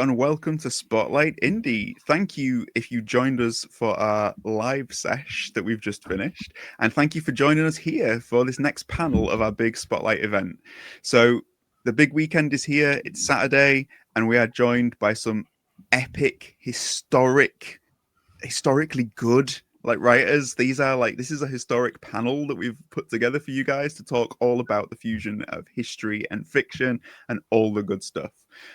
and welcome to Spotlight Indie. Thank you if you joined us for our live sesh that we've just finished, and thank you for joining us here for this next panel of our big Spotlight event. So the big weekend is here, it's Saturday, and we are joined by some epic, historically good writers. This is a historic panel that we've put together for you guys to talk all about the fusion of history and fiction and all the good stuff.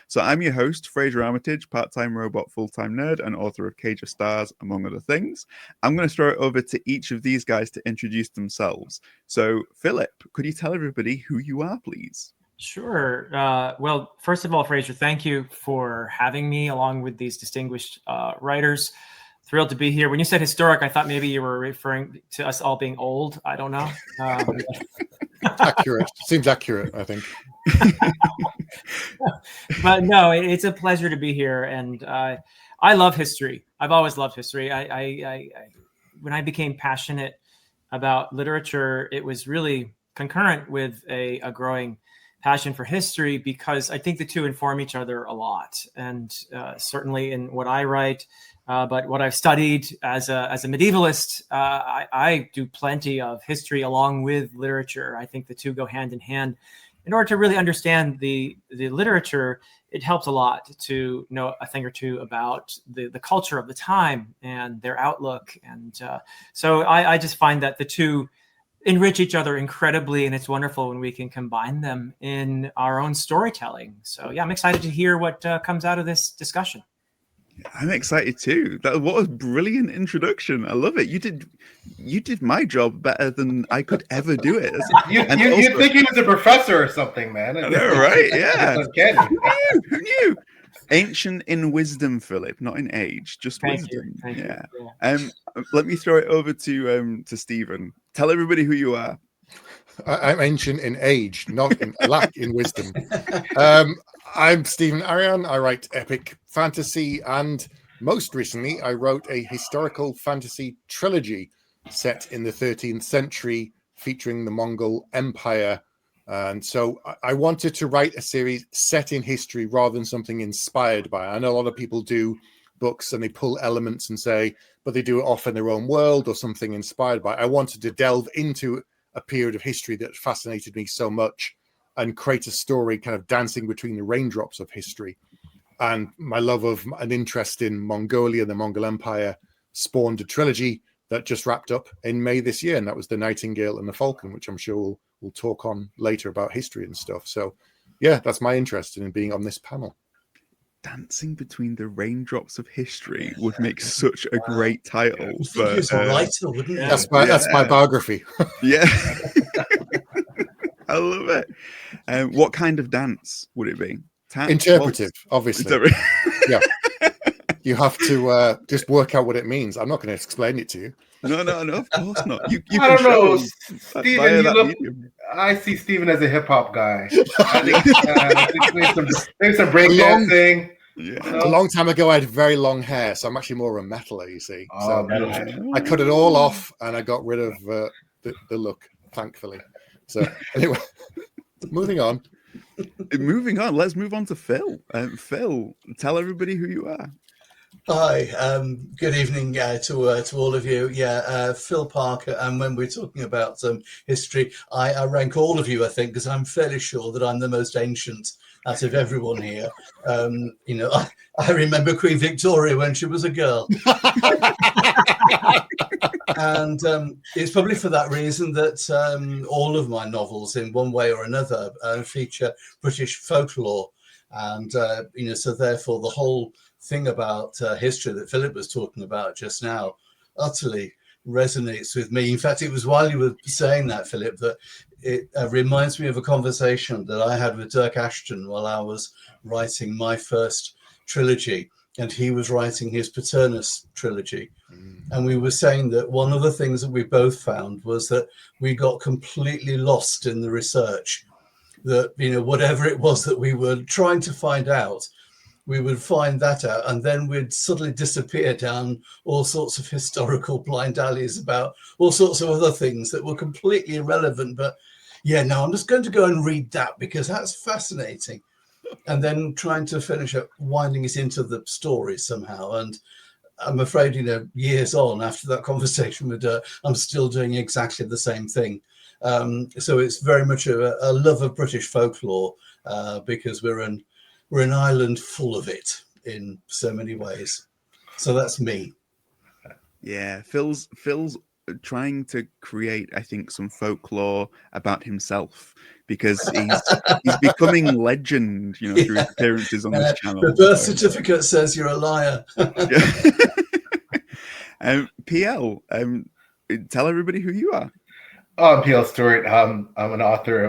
So I'm your host, Frasier Armitage, part-time robot, full-time nerd, and author of Cage of Stars, among other things. I'm going to throw it over to each of these guys to introduce themselves. So, Phillip, could you tell everybody who you are, please? Sure. Well, first of all, Frasier, thank you for having me along with these distinguished writers. Thrilled to be here. When you said historic, I thought maybe you were referring to us all being old. I don't know. Accurate. Seems accurate, I think. But no, it's a pleasure to be here. And I love history. I've always loved history. When I became passionate about literature, it was really concurrent with a growing passion for history, because I think the two inform each other a lot. And certainly in what I write, but what I've studied as a medievalist, I do plenty of history along with literature. I think the two go hand in hand. In order to really understand the literature, it helps a lot to know a thing or two about the culture of the time and their outlook. And so I just find that the two enrich each other incredibly, and it's wonderful when we can combine them in our own storytelling. So yeah, I'm excited to hear what comes out of this discussion. I'm excited too. What a brilliant introduction! I love it. You did my job better than I could ever do it. You'd think he was a professor or something, man. I know, right? Yeah. Who knew? Ancient in wisdom, Phillip, not in age, just wisdom. Thank you. Let me throw it over to Stephen. Tell everybody who you are. I'm ancient in age, not in lack in wisdom. I'm Stephen Aryan. I write epic fantasy, and most recently I wrote a historical fantasy trilogy set in the 13th century featuring the Mongol Empire. And so I wanted to write a series set in history rather than something inspired by. I know a lot of people do books and they pull elements and say, but they do it off in their own world or something inspired by. I wanted to delve into a period of history that fascinated me so much and create a story kind of dancing between the raindrops of history. And my love of an interest in Mongolia, the Mongol Empire, spawned a trilogy that just wrapped up in May this year. And that was The Nightingale and the Falcon, which I'm sure we'll talk on later about history and stuff. So yeah, that's my interest in being on this panel. Dancing between the raindrops of history would make such a great title. It's a writer, wouldn't it? That's my biography. Yeah. I love it. What kind of dance would it be? Interpretive, obviously. Yeah. You have to just work out what it means. I'm not going to explain it to you. No, of course not. You I don't know, Stephen. I see Stephen as a hip hop guy. I think there's some breakdancing. Yeah. A long time ago, I had very long hair, so I'm actually more of a metaler. You see, I cut it all off and I got rid of the look, thankfully. So anyway, moving on. Let's move on to Phil. Phil, tell everybody who you are. Hi, good evening to all of you. Phil Parker, and when we're talking about history, I rank all of you, I think, because I'm fairly sure that I'm the most ancient out of everyone here. I remember Queen Victoria when she was a girl. And it's probably for that reason that all of my novels, in one way or another, feature British folklore. And, so therefore the whole thing about history that Phillip was talking about just now utterly resonates with me. In fact, it was while you were saying that, Phillip, that it reminds me of a conversation that I had with Dirk Ashton while I was writing my first trilogy, and he was writing his Paternus trilogy. And we were saying that one of the things that we both found was that we got completely lost in the research, that, whatever it was that we were trying to find out, we would find that out, and then we'd suddenly disappear down all sorts of historical blind alleys about all sorts of other things that were completely irrelevant. But I'm just going to go and read that because that's fascinating. and then trying to finish it, winding it into the story somehow. And I'm afraid, years on after that conversation with her, I'm still doing exactly the same thing. So it's very much a love of British folklore, because we're an island full of it in so many ways. So that's me. Yeah, Phil's trying to create, I think, some folklore about himself, because he's becoming legend, through his appearances on this channel. The birth certificate says you're a liar. PL, tell everybody who you are. Oh, I'm PL Stuart. I'm an author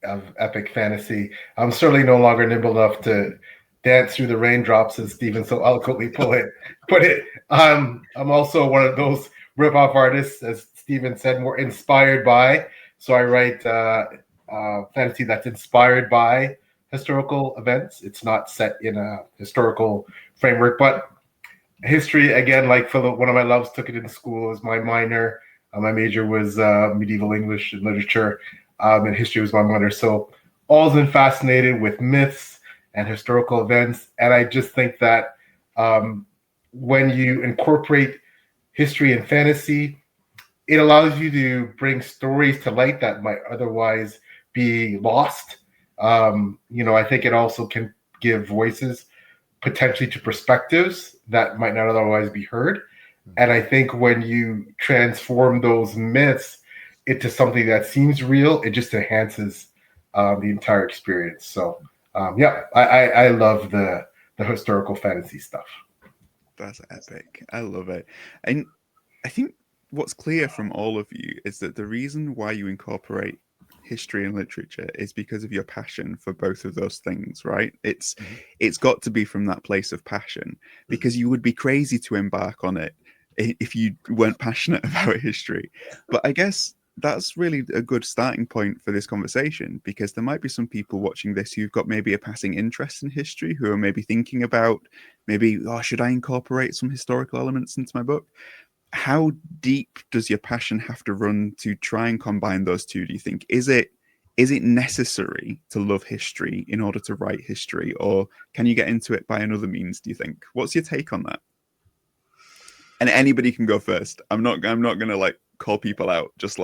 of epic fantasy. I'm certainly no longer nimble enough to dance through the raindrops, as Stephen so eloquently put it. I'm also one of those rip-off artists, as Stephen said, more inspired by. So I write fantasy that's inspired by historical events. It's not set in a historical framework, but history, again, like Phillip, one of my loves, took it in school as my minor. My major was medieval English and literature, and history was my minor. So always been fascinated with myths and historical events. And I just think that when you incorporate history and fantasy, it allows you to bring stories to light that might otherwise be lost. I think it also can give voices potentially to perspectives that might not otherwise be heard. And I think when you transform those myths into something that seems real, it just enhances the entire experience. So, I love the historical fantasy stuff. That's epic. I love it. And I think what's clear from all of you is that the reason why you incorporate history and literature is because of your passion for both of those things, right? It's got to be from that place of passion, because you would be crazy to embark on it if you weren't passionate about history. But I guess that's really a good starting point for this conversation, because there might be some people watching this who've got maybe a passing interest in history, who are maybe thinking about should I incorporate some historical elements into my book? How deep does your passion have to run to try and combine those two, do you think? Is it necessary to love history in order to write history, or can you get into it by another means, do you think? What's your take on that? And anybody can go first. I'm not gonna call people out. Just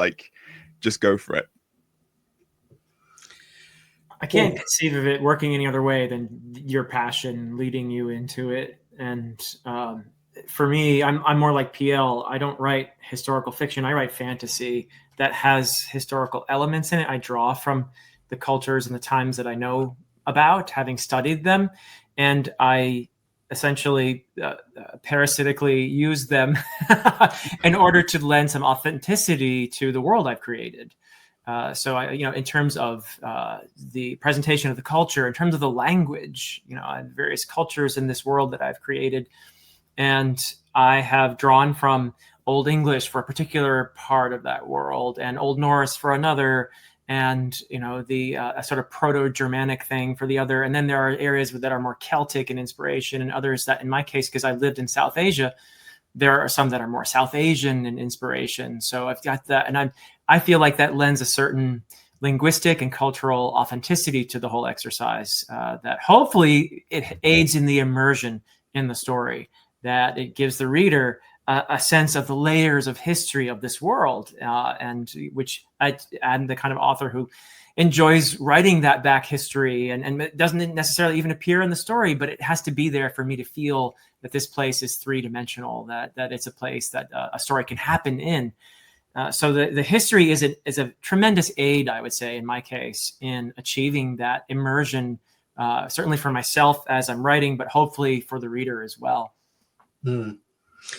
go for it. I can't conceive of it working any other way than your passion leading you into it. And for me, I'm more like PL. I don't write historical fiction. I write fantasy that has historical elements in it. I draw from the cultures and the times that I know about, having studied them, and I essentially parasitically use them in order to lend some authenticity to the world I've created. So in terms of the presentation of the culture, in terms of the language, various cultures in this world that I've created, and I have drawn from Old English for a particular part of that world, and Old Norse for another, and the a sort of Proto-Germanic thing for the other. And then there are areas that are more Celtic in inspiration, and others that, in my case, because I lived in South Asia, there are some that are more South Asian in inspiration. So I've got that, and I feel like that lends a certain linguistic and cultural authenticity to the whole exercise, that hopefully it aids in the immersion in the story, that it gives the reader a sense of the layers of history of this world, and I'm the kind of author who enjoys writing that back history, and it doesn't necessarily even appear in the story, but it has to be there for me to feel that this place is three-dimensional, that it's a place that a story can happen in. So the history is a tremendous aid, I would say, in my case, in achieving that immersion, certainly for myself as I'm writing, but hopefully for the reader as well.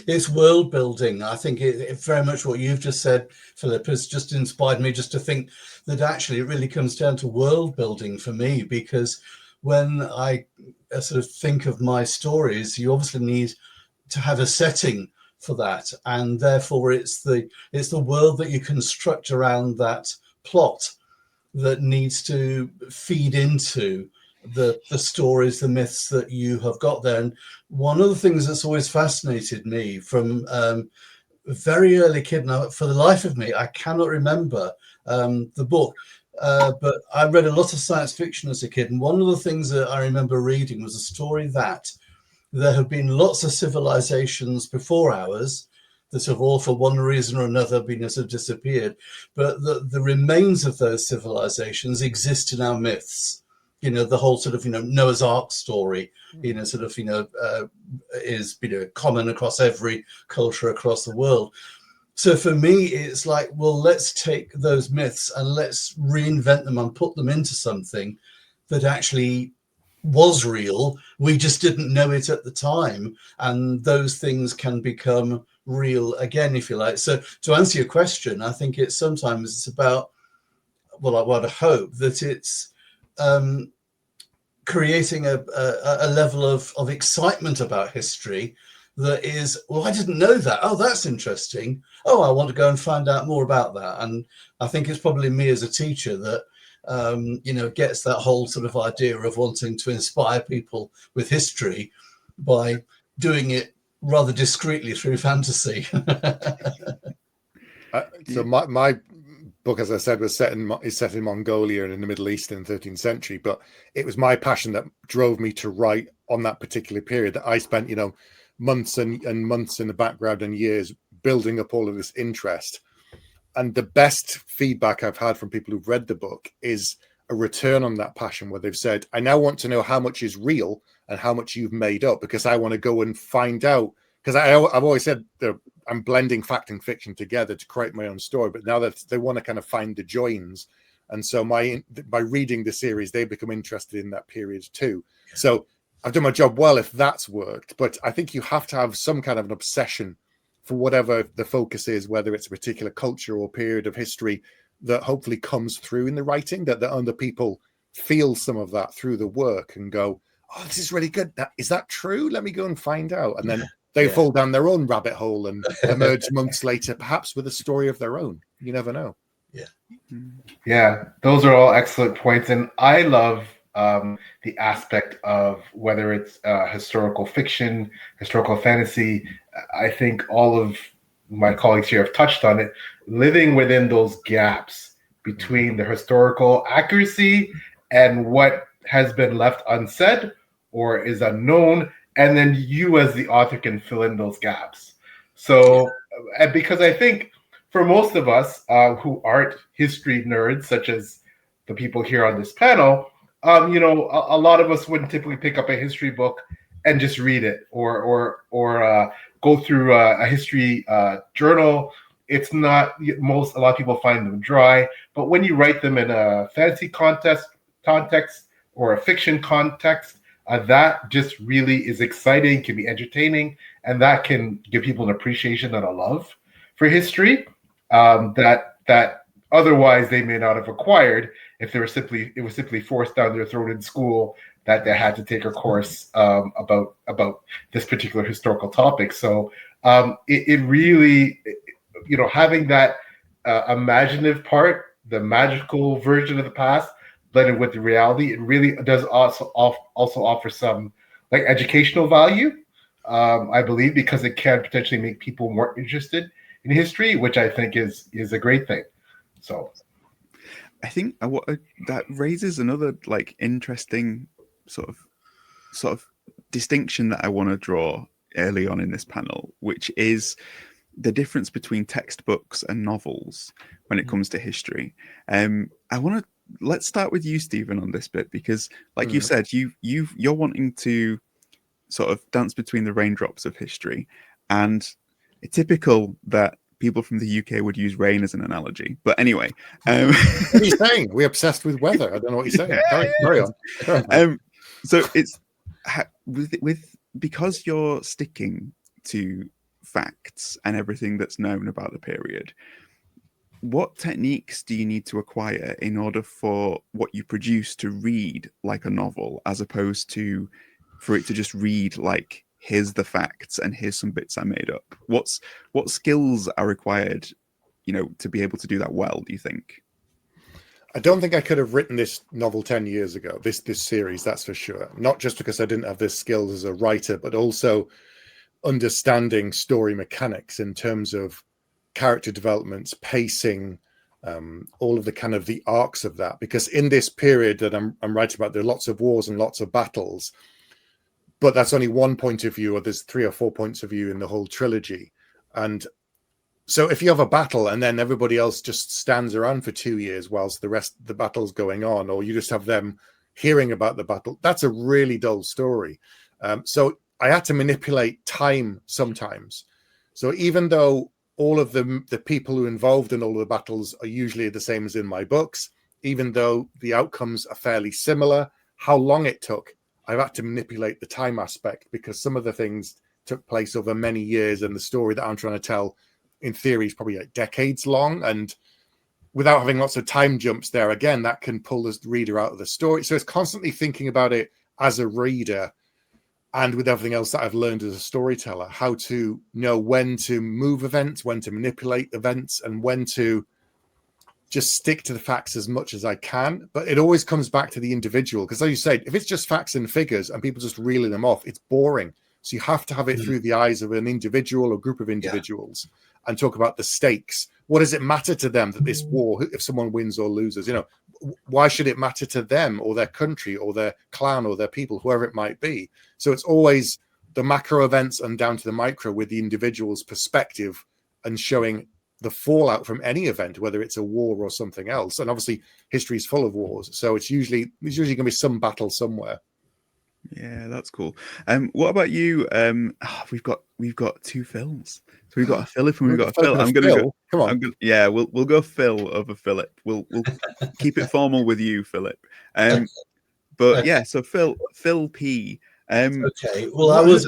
It's world building. I think it very much what you've just said, Phillip, has just inspired me just to think that actually it really comes down to world building for me, because when I sort of think of my stories, you obviously need to have a setting for that, and therefore it's the world that you construct around that plot that needs to feed into the stories, the myths that you have got there. And one of the things that's always fascinated me from a very early kid, now for the life of me I cannot remember the book, but I read a lot of science fiction as a kid, and one of the things that I remember reading was a story that there have been lots of civilizations before ours that have all, for one reason or another, been sort of disappeared, but the remains of those civilizations exist in our myths. You know, the whole sort of, you know, Noah's Ark story, you know, sort of, you know, is, you know, common across every culture across the world. So for me, it's like, well, let's take those myths and let's reinvent them and put them into something that actually was real. We just didn't know it at the time. And those things can become real again, if you like. So to answer your question, I think it's sometimes it's about, well, I would hope that it's creating a level of excitement about history that is, well, I didn't know that. Oh, that's interesting. Oh, I want to go and find out more about that. And I think it's probably me as a teacher that, you know, gets that whole sort of idea of wanting to inspire people with history by doing it rather discreetly through fantasy. So my book, as I said, is set in Mongolia and in the Middle East in the 13th century. But it was my passion that drove me to write on that particular period. That I spent, you know, months and months in the background and years building up all of this interest. And the best feedback I've had from people who've read the book is a return on that passion, where they've said, I now want to know how much is real and how much you've made up, because I want to go and find out. Because I've always said that I'm blending fact and fiction together to create my own story, but now that they want to kind of find the joins. And so by reading the series, they become interested in that period too. So I've done my job well if that's worked, but I think you have to have some kind of an obsession for whatever the focus is, whether it's a particular culture or period of history, that hopefully comes through in the writing, that the other people feel some of that through the work and go, oh, this is really good. Is that true? Let me go and find out. And then they fall down their own rabbit hole and emerge months later, perhaps with a story of their own. You never know. Yeah, those are all excellent points. And I love the aspect of whether it's historical fiction, historical fantasy. I think all of my colleagues here have touched on it, living within those gaps between the historical accuracy and what has been left unsaid or is unknown, and then you as the author can fill in those gaps. So, because I think for most of us who aren't history nerds, such as the people here on this panel, you know, a lot of us wouldn't typically pick up a history book and just read it, or go through a history journal. It's not a lot of people find them dry, but when you write them in a fantasy context or a fiction context, that just really is exciting, can be entertaining, and that can give people an appreciation and a love for history that otherwise they may not have acquired if it was simply forced down their throat in school that they had to take a course about this particular historical topic. So it really, you know, having that imaginative part, the magical version of the past blended with the reality, it really does also offer some like educational value, I believe, because it can potentially make people more interested in history, which I think is a great thing. So I think that raises another like interesting sort of distinction that I want to draw early on in this panel, which is the difference between textbooks and novels when it comes to history. Let's start with you, Stephen, on this bit, because like you said, you're wanting to sort of dance between the raindrops of history, and it's typical that people from the UK would use rain as an analogy. But anyway, what are you saying? We're obsessed with weather. I don't know what you're saying. Carry on. So it's because you're sticking to facts and everything that's known about the period. What techniques do you need to acquire in order for what you produce to read like a novel, as opposed to for it to just read like, here's the facts and here's some bits I made up? What skills are required, you know, to be able to do that well, do you think? I don't think I could have written this novel 10 years ago, this series, that's for sure. Not just because I didn't have the skills as a writer, but also understanding story mechanics in terms of character developments, pacing, all of the kind of the arcs of that, because in this period that I'm writing about, there are lots of wars and lots of battles, but that's only one point of view, or there's 3 or 4 points of view in the whole trilogy. And so if you have a battle and then everybody else just stands around for 2 years whilst the rest of the battle's going on, or you just have them hearing about the battle, that's a really dull story. So I had to manipulate time sometimes. So even though all of the people who are involved in all of the battles are usually the same as in my books, even though the outcomes are fairly similar, how long it took, I've had to manipulate the time aspect, because some of the things took place over many years, and the story that I'm trying to tell, in theory, is probably like decades long. And without having lots of time jumps there, again, that can pull the reader out of the story. So it's constantly thinking about it as a reader, and with everything else that I've learned as a storyteller, how to know when to move events, when to manipulate events, and when to just stick to the facts as much as I can. But it always comes back to the individual, because as you said, if it's just facts and figures and people just reeling them off, it's boring. So you have to have it through the eyes of an individual or group of individuals, and talk about the stakes. What does it matter to them that this war, if someone wins or loses, why should it matter to them or their country or their clan or their people, whoever it might be? So it's always the macro events and down to the micro with the individual's perspective, and showing the fallout from any event, whether it's a war or something else. And obviously history is full of wars, so it's usually going to be some battle somewhere. Yeah, that's cool. What about you? We've got 2 films. So we've got a Phillip and we've got a Phil. I'm gonna go. Come on. We'll go Phil over Phillip. We'll keep it formal with you, Phillip. But yeah, so Phil P. Okay. Well, I was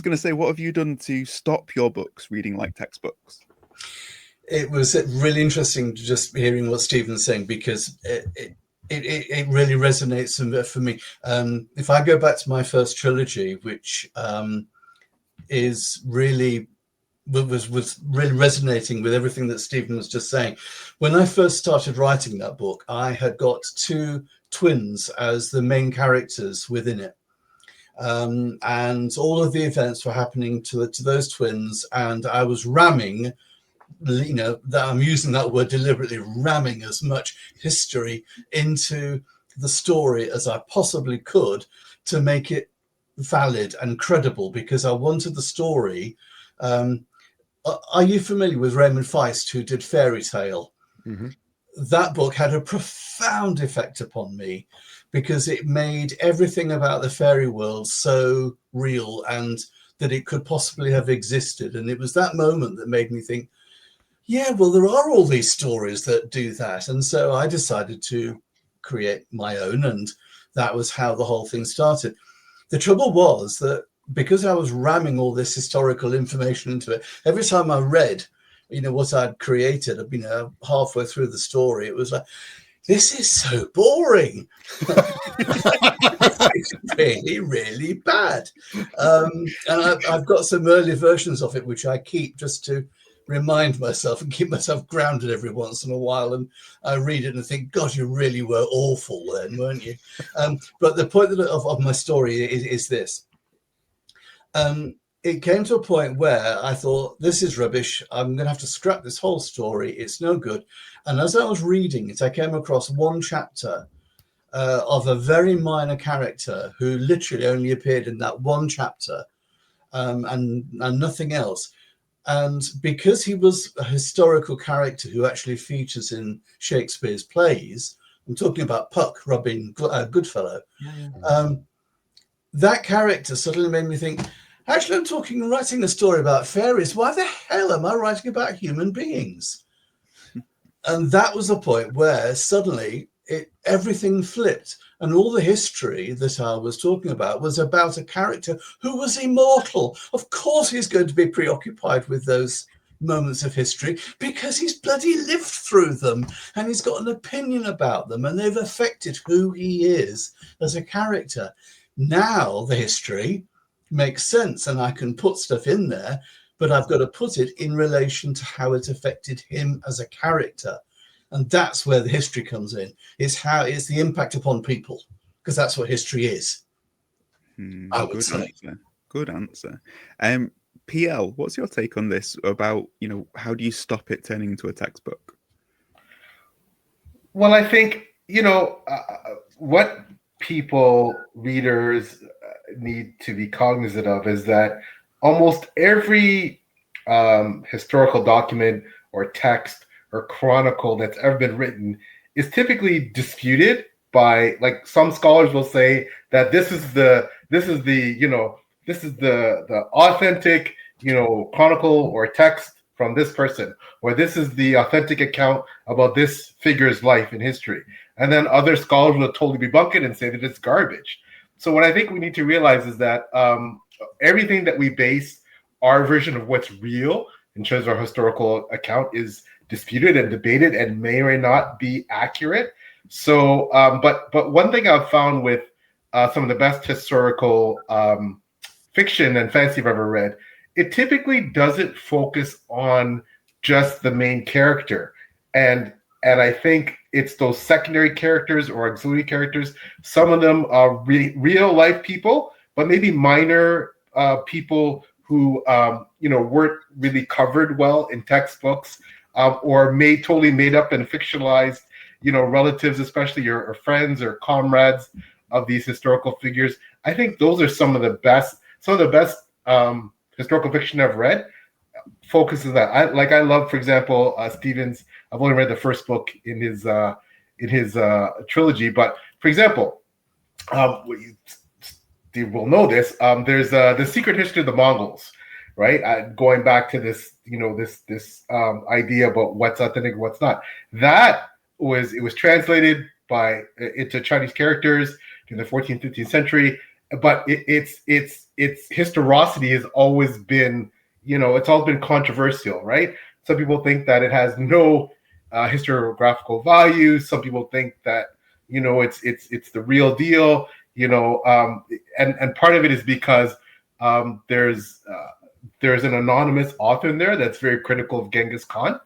going to say, what have you done to stop your books reading like textbooks? It was really interesting just hearing what Stephen's saying, because it really resonates for me. If I go back to my first trilogy, which is really was really resonating with everything that Stephen was just saying. When I first started writing that book, I had got 2 twins as the main characters within it. And all of the events were happening to those twins, and I was ramming, that I'm using that word deliberately, ramming as much history into the story as I possibly could to make it valid and credible, because I wanted the story. Are you familiar with Raymond Feist, who did Fairy Tale? Mm-hmm. That book had a profound effect upon me, because it made everything about the fairy world so real and that it could possibly have existed. And it was that moment that made me think, yeah, well, there are all these stories that do that. And so I decided to create my own, and that was how the whole thing started. The trouble was that because I was ramming all this historical information into it, every time I read, what I'd created, halfway through the story, it was like, this is so boring. It's really, really bad. And I've got some early versions of it, which I keep just to remind myself and keep myself grounded every once in a while. And I read it and think, God, you really were awful then, weren't you? But the point of my story is this. It came to a point where I thought, this is rubbish. I'm going to have to scrap this whole story. It's no good. And as I was reading it, I came across one chapter of a very minor character who literally only appeared in that one chapter and nothing else. And because he was a historical character who actually features in Shakespeare's plays, I'm talking about Puck, Robin Goodfellow, that character suddenly made me think, actually, I'm writing a story about fairies. Why the hell am I writing about human beings? And that was the point where suddenly everything flipped. And all the history that I was talking about was about a character who was immortal. Of course, he's going to be preoccupied with those moments of history because he's bloody lived through them and he's got an opinion about them and they've affected who he is as a character. Now the history makes sense and I can put stuff in there, but I've got to put it in relation to how it affected him as a character. And that's where the history comes in. It's the impact upon people, because that's what history is. I would say. Good answer. PL, what's your take on this about, how do you stop it turning into a textbook? Well, I think, what readers need to be cognizant of is that almost every historical document or text or chronicle that's ever been written is typically disputed by, like, some scholars will say that this is the authentic, chronicle or text from this person, or this is the authentic account about this figure's life in history. And then other scholars will totally debunk it and say that it's garbage. So what I think we need to realize is that everything that we base our version of what's real in terms of our historical account is disputed and debated and may or may not be accurate. So, but one thing I've found with some of the best historical fiction and fantasy I've ever read, it typically doesn't focus on just the main character. And I think it's those secondary characters or auxiliary characters. Some of them are real life people, but maybe minor people who weren't really covered well in textbooks, or totally made up and fictionalized, relatives, especially your friends or comrades of these historical figures. I think those are some of the best historical fiction I've read. Focuses that. I love, for example, Stevens. I've only read the first book in his trilogy, but for example, Steve will know this. There's the Secret History of the Mongols, right? Going back to this, this idea about what's authentic and what's not. It was translated into Chinese characters in the 14th, 15th century, but its historicity has always been, it's always been controversial, right? Some people think that it has no historiographical value. Some people think that, it's the real deal, and part of it is because there's an anonymous author in there that's very critical of Genghis Khan.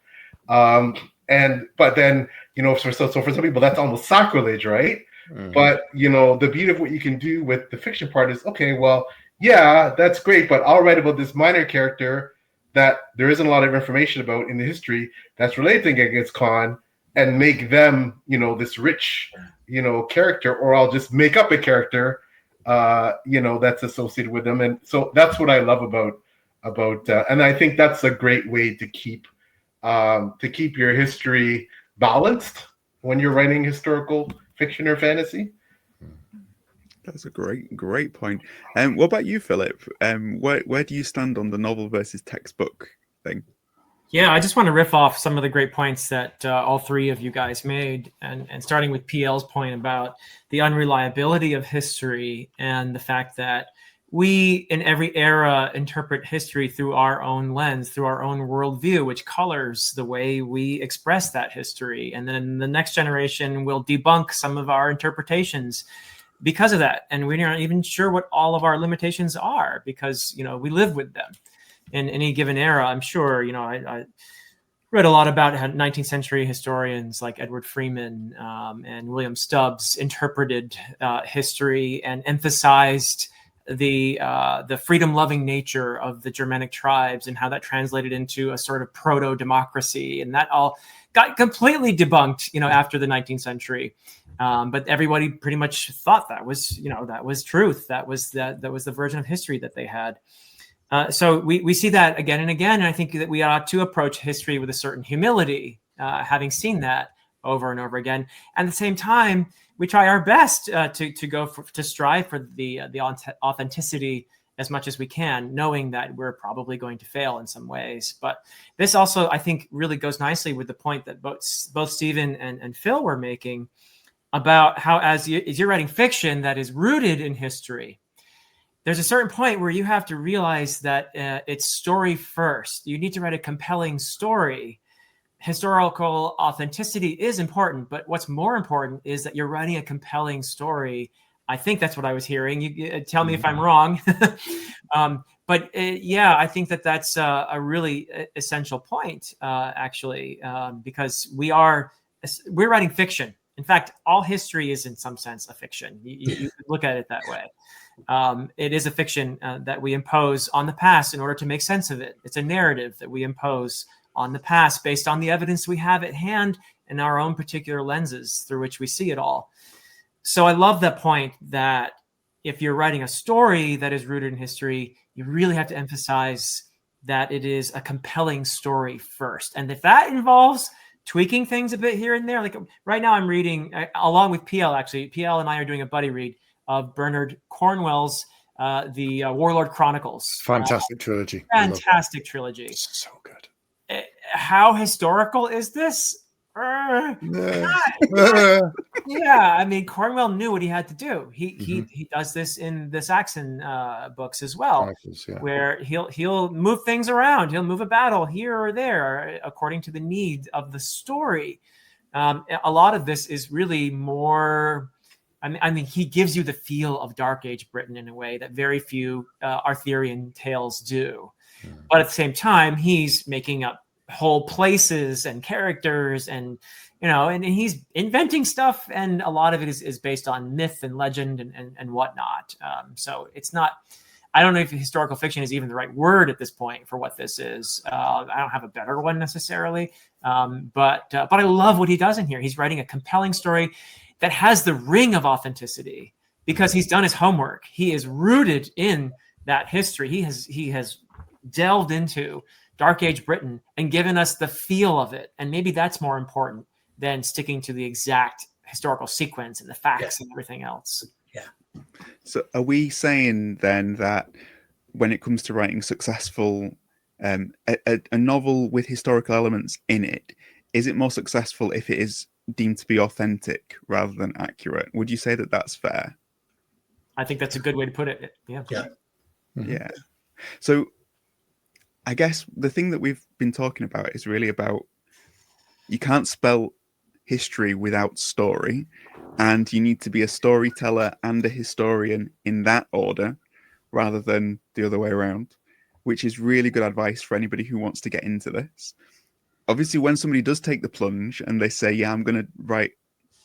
But then, so for some people that's almost sacrilege, right? Mm-hmm. But the beauty of what you can do with the fiction part is, okay, well, yeah, that's great, but I'll write about this minor character that there isn't a lot of information about in the history that's related to Genghis Khan, and make them, this rich, character, or I'll just make up a character, that's associated with them. And so that's what I love about, and I think that's a great way to keep your history balanced when you're writing historical fiction or fantasy. That's a great point. What about you, Philip? Where do you stand on the novel versus textbook thing? Yeah, I just want to riff off some of the great points that all three of you guys made, and starting with PL's point about the unreliability of history and the fact that we, in every era, interpret history through our own lens, through our own worldview, which colors the way we express that history. And then the next generation will debunk some of our interpretations because of that. And we're not even sure what all of our limitations are, because, we live with them in any given era. I'm sure, I read a lot about how 19th century historians like Edward Freeman and William Stubbs interpreted history and emphasized the freedom-loving nature of the Germanic tribes and how that translated into a sort of proto-democracy. And that all got completely debunked, after the 19th century. But everybody pretty much thought that was truth. That was the version of history that they had. So we see that again and again. And I think that we ought to approach history with a certain humility, having seen that over and over again. At the same time, we try our best to strive for the authenticity as much as we can, knowing that we're probably going to fail in some ways. But this also, I think, really goes nicely with the point that both Stephen and Phil were making about how, as you're writing fiction that is rooted in history, there's a certain point where you have to realize that it's story first. You need to write a compelling story. Historical authenticity is important, but what's more important is that you're writing a compelling story. I think that's what I was hearing. You tell me if I'm wrong. But I think that's a really essential point, actually, because we're writing fiction In fact, all history is in some sense a fiction. You could look at it that way. It is a fiction that we impose on the past in order to make sense of it. It's a narrative that we impose on the past based on the evidence we have at hand and our own particular lenses through which we see it all. So I love that point that if you're writing a story that is rooted in history, you really have to emphasize that it is a compelling story first. And if that involves tweaking things a bit here and there, like right now I'm reading, along with PL actually, PL and I are doing a buddy read of Bernard Cornwell's The Warlord Chronicles. Fantastic trilogy. Fantastic trilogy. So good. How historical is this? Yeah, I mean, Cornwell knew what he had to do. He does this in the Saxon books as well, where he'll move things around. He'll move a battle here or there according to the need of the story. A lot of this is really more. I mean, he gives you the feel of Dark Age Britain in a way that very few Arthurian tales do. But at the same time, he's making up whole places and characters, and and he's inventing stuff, and a lot of it is based on myth and legend and whatnot. So it's not. I don't know if historical fiction is even the right word at this point for what this is. I don't have a better one necessarily, but I love what he does in here. He's writing a compelling story that has the ring of authenticity because he's done his homework. He is rooted in that history. He has delved into Dark Age Britain and given us the feel of it. And maybe that's more important than sticking to the exact historical sequence and the facts and everything else. Yeah. So are we saying then that when it comes to writing successful, a novel with historical elements in it, is it more successful if it is deemed to be authentic rather than accurate? Would you say that that's fair? I think that's a good way to put it. Yeah. Yeah. Mm-hmm. Yeah. So I guess the thing that we've been talking about is really about you can't spell history without story, and you need to be a storyteller and a historian in that order rather than the other way around, which is really good advice for anybody who wants to get into this. Obviously, when somebody does take the plunge and they say, yeah, I'm going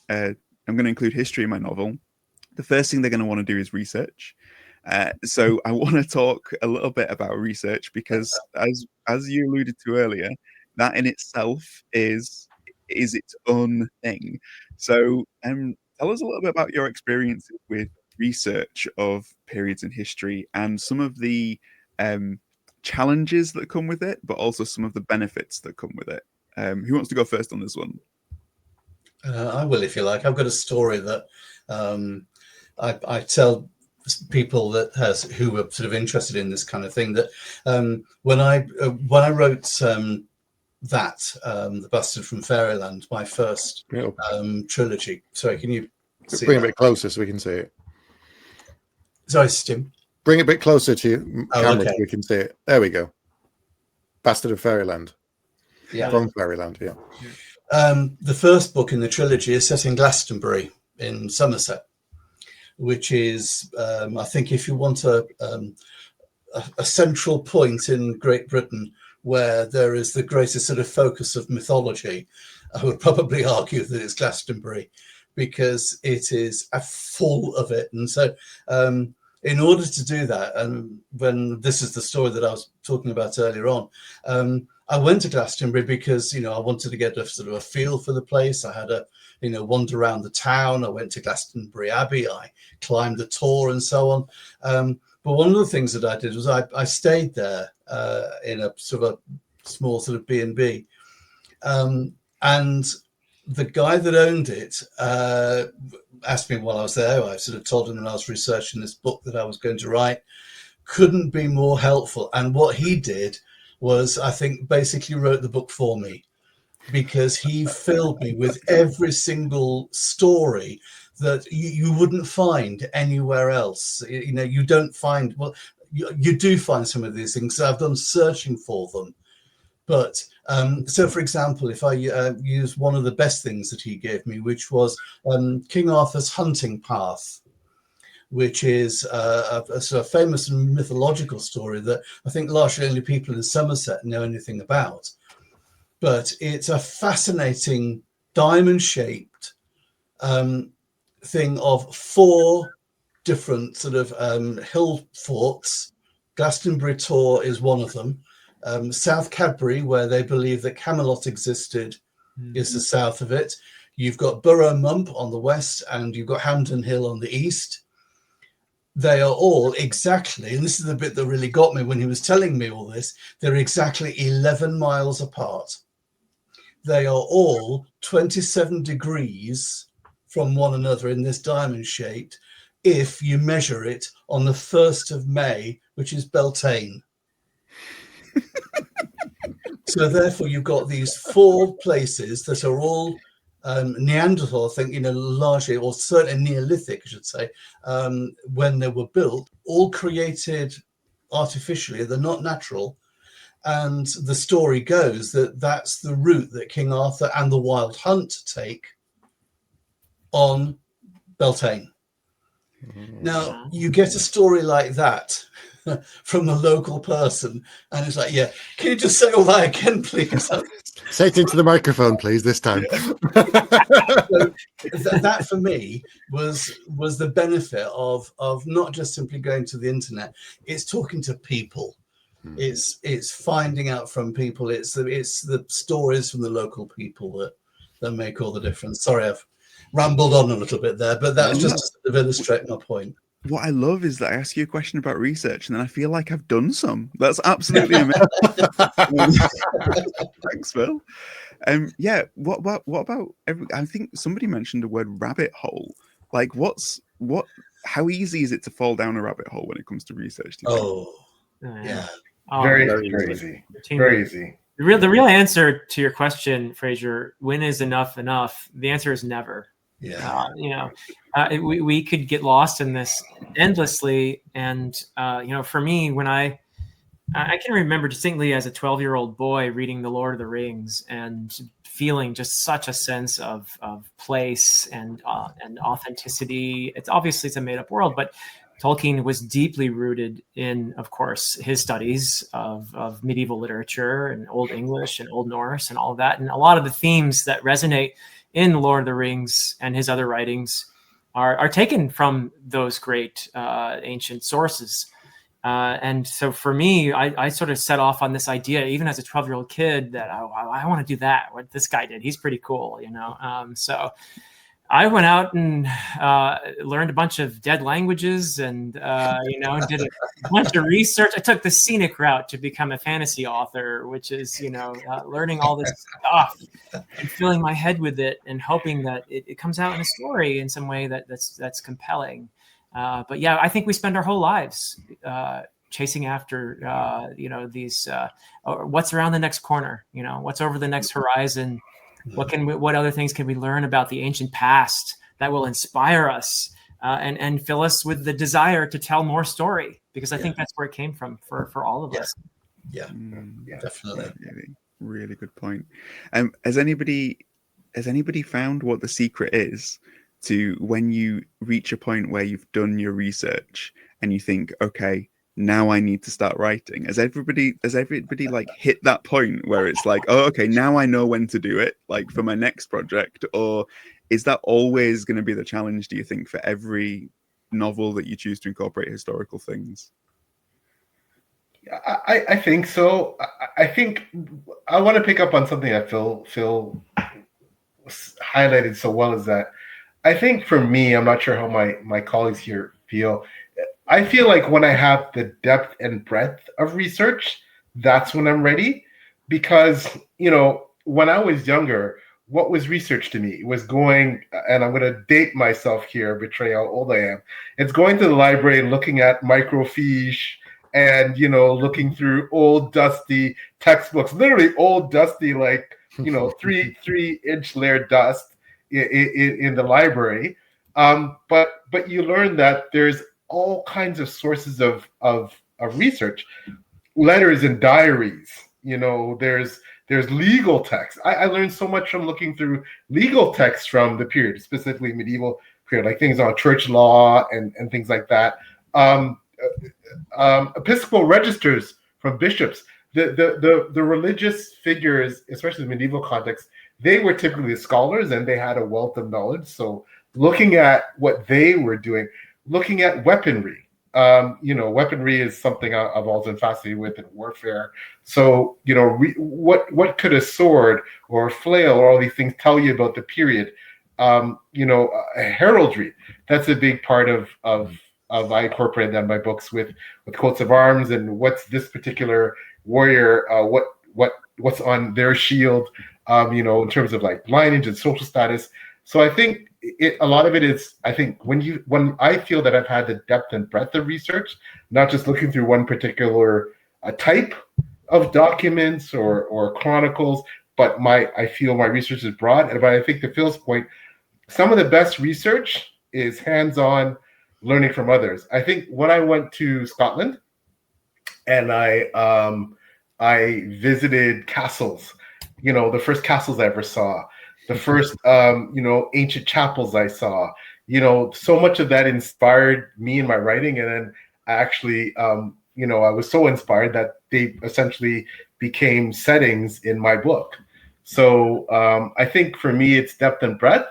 to include history in my novel, the first thing they're going to want to do is research. So I want to talk a little bit about research because, as you alluded to earlier, that in itself is its own thing. So tell us a little bit about your experiences with research of periods in history and some of the challenges that come with it, but also some of the benefits that come with it. Who wants to go first on this one? I will, if you like. I've got a story that I tell people who are sort of interested in this kind of thing that when I wrote The Bastard from Fairyland, my first trilogy. Sorry, can you bring it a bit closer so we can see it? Sorry, Tim. Bring it a bit closer to your camera so we can see it. There we go. Bastard of Fairyland. Yeah. From Fairyland, yeah. The first book in the trilogy is set in Glastonbury in Somerset, which is, I think, if you want a central point in Great Britain where there is the greatest sort of focus of mythology, I would probably argue that it's Glastonbury because it is full of it. And so in order to do that, and when this is the story that I was talking about earlier on, I went to Glastonbury because, I wanted to get a sort of a feel for the place. I had a, wander around the town. I went to Glastonbury Abbey. I climbed the Tor and so on. But one of the things that I did was I stayed there in a sort of a small sort of B&B. And the guy that owned it asked me while I was there. I sort of told him that I was researching this book that I was going to write. Couldn't be more helpful. And what he did was, I think, basically wrote the book for me, because he filled me with every single story that you wouldn't find anywhere else. You don't find, well, you do find some of these things. So I've done searching for them. But so, for example, if I use one of the best things that he gave me, which was King Arthur's hunting path, which is a sort of famous and mythological story that I think largely only people in Somerset know anything about. But it's a fascinating diamond-shaped thing of 4 different sort of hill forts. Glastonbury Tor is one of them. South Cadbury, where they believe that Camelot existed, is the south of it. You've got Burrow Mump on the west, and you've got Hampden Hill on the east. They are all exactly, and this is the bit that really got me when he was telling me all this, they're exactly 11 miles apart. They are all 27 degrees from one another in this diamond shape if you measure it on the 1st of May, which is Beltane. So therefore you've got these 4 places that are all Neanderthal, I think, largely, or certainly Neolithic, I should say, when they were built, all created artificially. They're not natural. And the story goes that that's the route that King Arthur and the Wild Hunt take on Beltane. Now, you get a story like that from the local person, and it's like, yeah, can you just say all that again, please? Say it into the microphone, please, this time. So that for me was the benefit of not just simply going to the internet. It's talking to people. It's finding out from people. It's the stories from the local people that make all the difference. Sorry, I've rambled on a little bit there, but that's just to sort of illustrate my point. What I love is that I ask you a question about research and then I feel like I've done some. That's absolutely amazing. Thanks, Phil. Yeah, what about I think somebody mentioned the word rabbit hole. Like how easy is it to fall down a rabbit hole when it comes to research? Yeah. Very easy. Very easy. The real answer to your question, Frasier, when is enough enough? The answer is never. Yeah. We could get lost in this endlessly. And, for me, when I can remember distinctly as a 12-year-old boy reading The Lord of the Rings and feeling just such a sense of place and authenticity. It's obviously a made up world, but Tolkien was deeply rooted in, of course, his studies of medieval literature and Old English and Old Norse and all of that. And a lot of the themes that resonate in The Lord of the Rings and his other writings are taken from those great ancient sources. And so for me, I sort of set off on this idea, even as a 12-year-old kid, that I want to do that. What this guy did, he's pretty cool, So I went out and learned a bunch of dead languages and, did a bunch of research. I took the scenic route to become a fantasy author, which is, learning all this stuff and filling my head with it and hoping that it comes out in a story in some way that's compelling. But yeah, I think we spend our whole lives chasing after, these, what's around the next corner, what's over the next horizon. What other things can we learn about the ancient past that will inspire us and fill us with the desire to tell more story? Because I think that's where it came from for all of us. Yeah, definitely. Really good point. Has anybody found what the secret is to when you reach a point where you've done your research and you think, okay, now I need to start writing? Has everybody like hit that point where it's like, oh, okay, now I know when to do it, like for my next project? Or is that always going to be the challenge, do you think, for every novel that you choose to incorporate historical things? I think so. I think I want to pick up on something that Phil highlighted so well, is that I think for me, I'm not sure how my colleagues here feel. I feel like when I have the depth and breadth of research, that's when I'm ready. Because, when I was younger, what was research to me? It was going, and I'm going to date myself here, betray how old I am. It's going to the library and looking at microfiche and, looking through old dusty textbooks, literally old dusty, like, 3-inch layer dust in the library. But you learn that there's all kinds of sources of research, letters and diaries. There's legal texts. I learned so much from looking through legal texts from the period, specifically medieval period, like things on church law and things like that. Episcopal registers from bishops. The religious figures, especially in the medieval context, they were typically scholars and they had a wealth of knowledge. So looking at what they were doing, looking at weaponry. Weaponry is something I've always been fascinated with in warfare. So, what could a sword or a flail or all these things tell you about the period? Heraldry. That's a big part of I incorporate that in my books with coats of arms and what's this particular warrior, what's on their shield, in terms of like lineage and social status. So I think a lot of it is, I think when I feel that I've had the depth and breadth of research, not just looking through one particular type of documents or chronicles, but I feel my research is broad. But I think to Phil's point, some of the best research is hands-on learning from others. I think when I went to Scotland and I visited castles, the first castles I ever saw, the first, ancient chapels I saw, so much of that inspired me in my writing. And then I actually, I was so inspired that they essentially became settings in my book. So I think for me, it's depth and breadth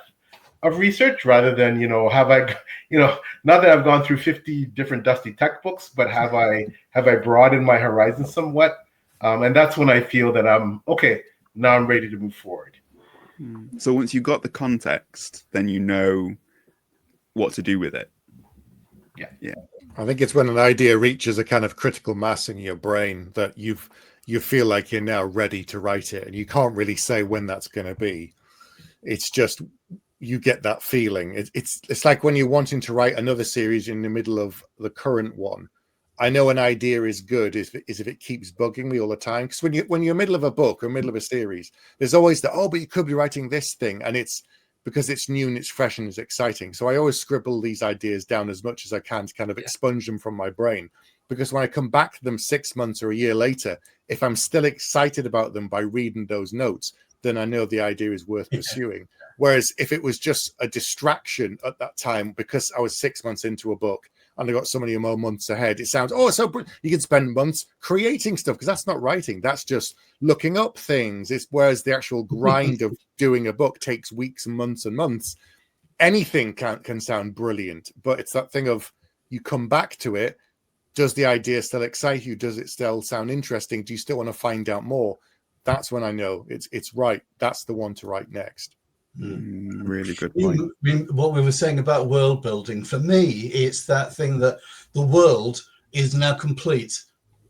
of research rather than, have I, not that I've gone through 50 different dusty textbooks, but have I broadened my horizon somewhat? And that's when I feel that now I'm ready to move forward. So once you got the context, then you know what to do with it. Yeah. I think it's when an idea reaches a kind of critical mass in your brain that you feel like you're now ready to write it, and you can't really say when that's going to be. It's just you get that feeling. It's like when you're wanting to write another series in the middle of the current one. I know an idea is good if it keeps bugging me all the time. Because when you're in the middle of a book or middle of a series, there's always but you could be writing this thing, and it's because it's new and it's fresh and it's exciting. So I always scribble these ideas down as much as I can to kind of expunge them from my brain. Because when I come back to them 6 months or a year later, if I'm still excited about them by reading those notes, then I know the idea is worth pursuing. Whereas if it was just a distraction at that time, because I was 6 months into a book and I got so many more months ahead, it sounds, you can spend months creating stuff, because that's not writing. That's just looking up things. Whereas the actual grind of doing a book takes weeks and months. Anything can sound brilliant, but it's that thing of you come back to it. Does the idea still excite you? Does it still sound interesting? Do you still want to find out more? That's when I know it's right. That's the one to write next. Really good point. What we were saying about world building, for me, it's that thing that the world is now complete.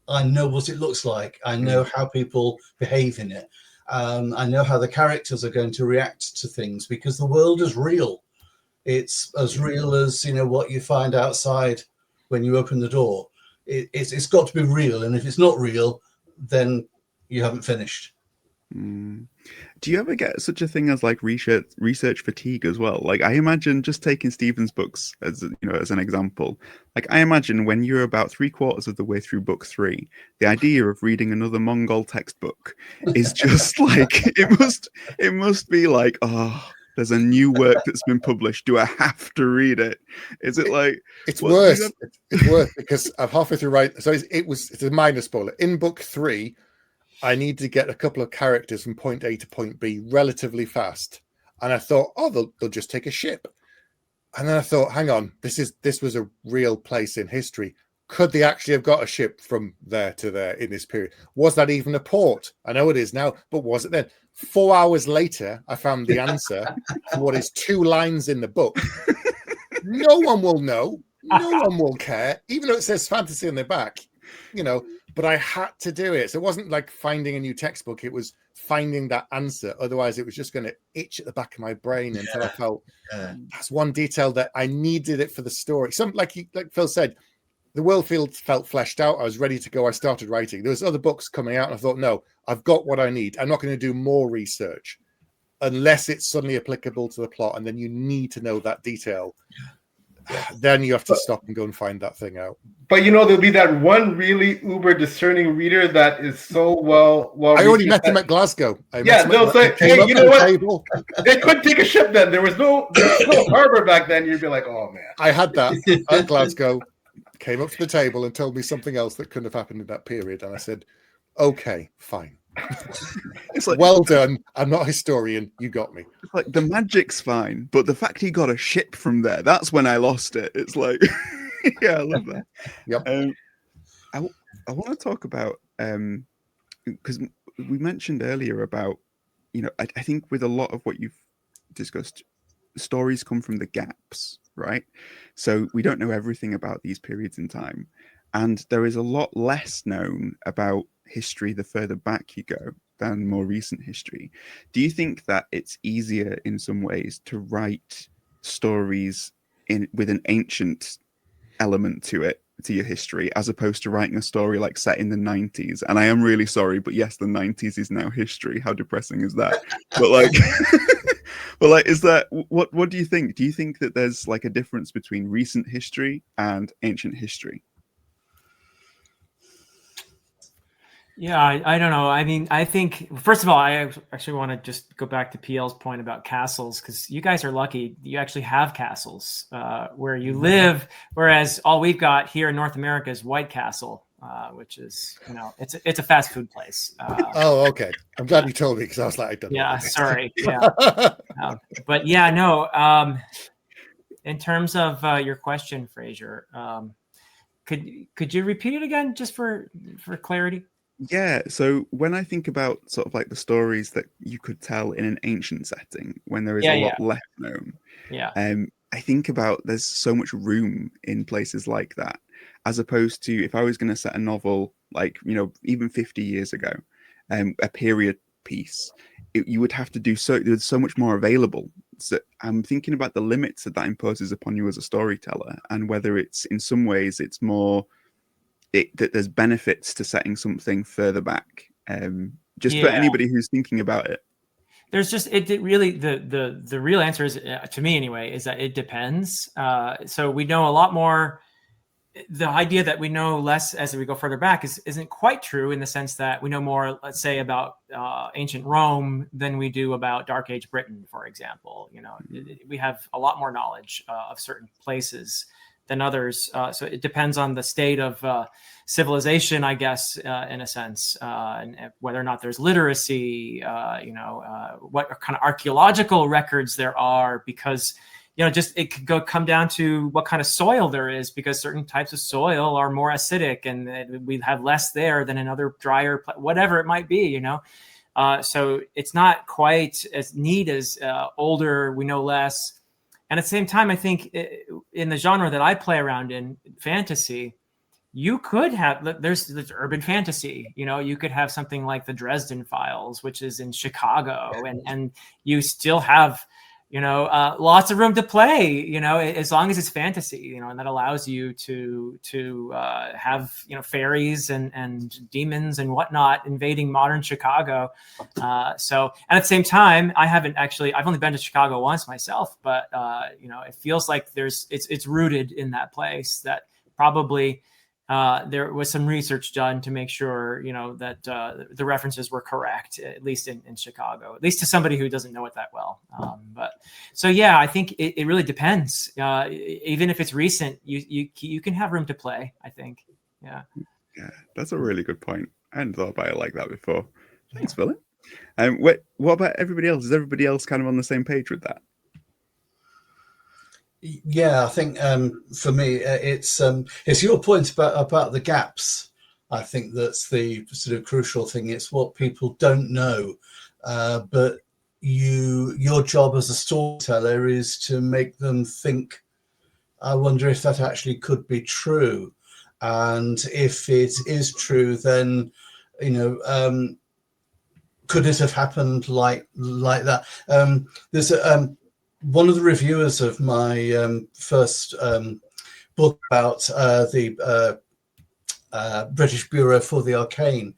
I know what it looks like. I know how people behave in it. I know how the characters are going to react to things, because the world is real. It's as real as what you find outside when you open the door. It's got to be real, and if it's not real, then you haven't finished. Do you ever get such a thing as like research fatigue as well? Like, I imagine, just taking Stephen's books as an example, like I imagine when you're about 3/4 of the way through book 3, the idea of reading another Mongol textbook is just like it must be like, oh, there's a new work that's been published. Do I have to read it? Is it like it's worse? It's worse because I'm halfway through writing. So it's a minor spoiler. In book 3, I need to get a couple of characters from point A to point B relatively fast. And I thought, they'll just take a ship. And then I thought, hang on, this was a real place in history. Could they actually have got a ship from there to there in this period? Was that even a port? I know it is now, but was it then? 4 hours later, I found the answer to what is 2 lines in the book. No one will know. No one will care, even though it says fantasy on the back, but I had to do it. So it wasn't like finding a new textbook. It was finding that answer. Otherwise, it was just going to itch at the back of my brain until I felt that's one detail that I needed it for the story. Like Phil said, the world felt fleshed out. I was ready to go. I started writing. There was other books coming out, and I thought, no, I've got what I need. I'm not going to do more research unless it's suddenly applicable to the plot, and then you need to know that detail. Then you have to stop and go and find that thing out. But there'll be that one really uber discerning reader that is so well. I already met him at Glasgow. They'll say, "Hey, you know what? They couldn't take a ship then. There was no harbor back then." You'd be like, "Oh man." I had that at Glasgow. Came up to the table and told me something else that couldn't have happened in that period, and I said, "Okay, fine." It's like, Well done. I'm not a historian. You got me. it's like the magic's fine, but the fact he got a ship from there—that's when I lost it. It's like, yeah, I love that. Yep. I want to talk about because we mentioned earlier about, I think with a lot of what you've discussed, stories come from the gaps, right? So we don't know everything about these periods in time, and there is a lot less known about history the further back you go than more recent history. Do you think that it's easier in some ways to write stories with an ancient element to your history, as opposed to writing a story like set in the 90s? And I am really sorry, but yes, the 90s is now history. How depressing is that? But like but like, is that what do you think? Do you think that there's like a difference between recent history and ancient history? Yeah, I don't know. I mean, I think, first of all, I actually want to just go back to PL's point about castles, because you guys are lucky. You actually have castles where you live, whereas all we've got here in North America is White Castle, which is, it's a fast food place. Oh, okay. I'm glad you told me, because I was like, I don't know. Yeah, sorry. Yeah. But yeah, no. In terms of your question, Frasier, could you repeat it again, just for clarity? Yeah, so when I think about sort of like the stories that you could tell in an ancient setting, when there is a lot less known, I think about there's so much room in places like that, as opposed to if I was going to set a novel like, even 50 years ago, a period piece, you would have to do there's so much more available. So I'm thinking about the limits that imposes upon you as a storyteller, and whether it's in some ways it's more that there's benefits to setting something further back. Just for anybody who's thinking about it, there's just it really the real answer is, to me anyway, is that it depends. So we know a lot more. The idea that we know less as we go further back isn't quite true, in the sense that we know more, let's say, about ancient Rome than we do about Dark Age Britain, for example. We have a lot more knowledge of certain places than others. So it depends on the state of civilization, I guess, in a sense, and whether or not there's literacy, what kind of archaeological records there are, because, just it could come down to what kind of soil there is, because certain types of soil are more acidic and we have less there than in other drier, whatever it might be, So it's not quite as neat as older, we know less. And at the same time, I think in the genre that I play around in, fantasy, you could have, there's urban fantasy, you could have something like the Dresden Files, which is in Chicago, and you still have, lots of room to play, as long as it's fantasy, and that allows you to have, fairies and demons and whatnot invading modern Chicago. So, and at the same time, I've only been to Chicago once myself, but it feels like it's rooted in that place, that probably there was some research done to make sure, that the references were correct, at least in Chicago, at least to somebody who doesn't know it that well. But so, yeah, I think it really depends. Even if it's recent, you can have room to play, I think. Yeah. Yeah, that's a really good point. I hadn't thought about it like that before. Thanks, Phillip. What about everybody else? Is everybody else kind of on the same page with that? Yeah, I think for me, it's your point about the gaps. I think that's the sort of crucial thing. It's what people don't know, but your job as a storyteller is to make them think, I wonder if that actually could be true, and if it is true, then could it have happened like that? There's one of the reviewers of my first book about the British Bureau for the Arcane,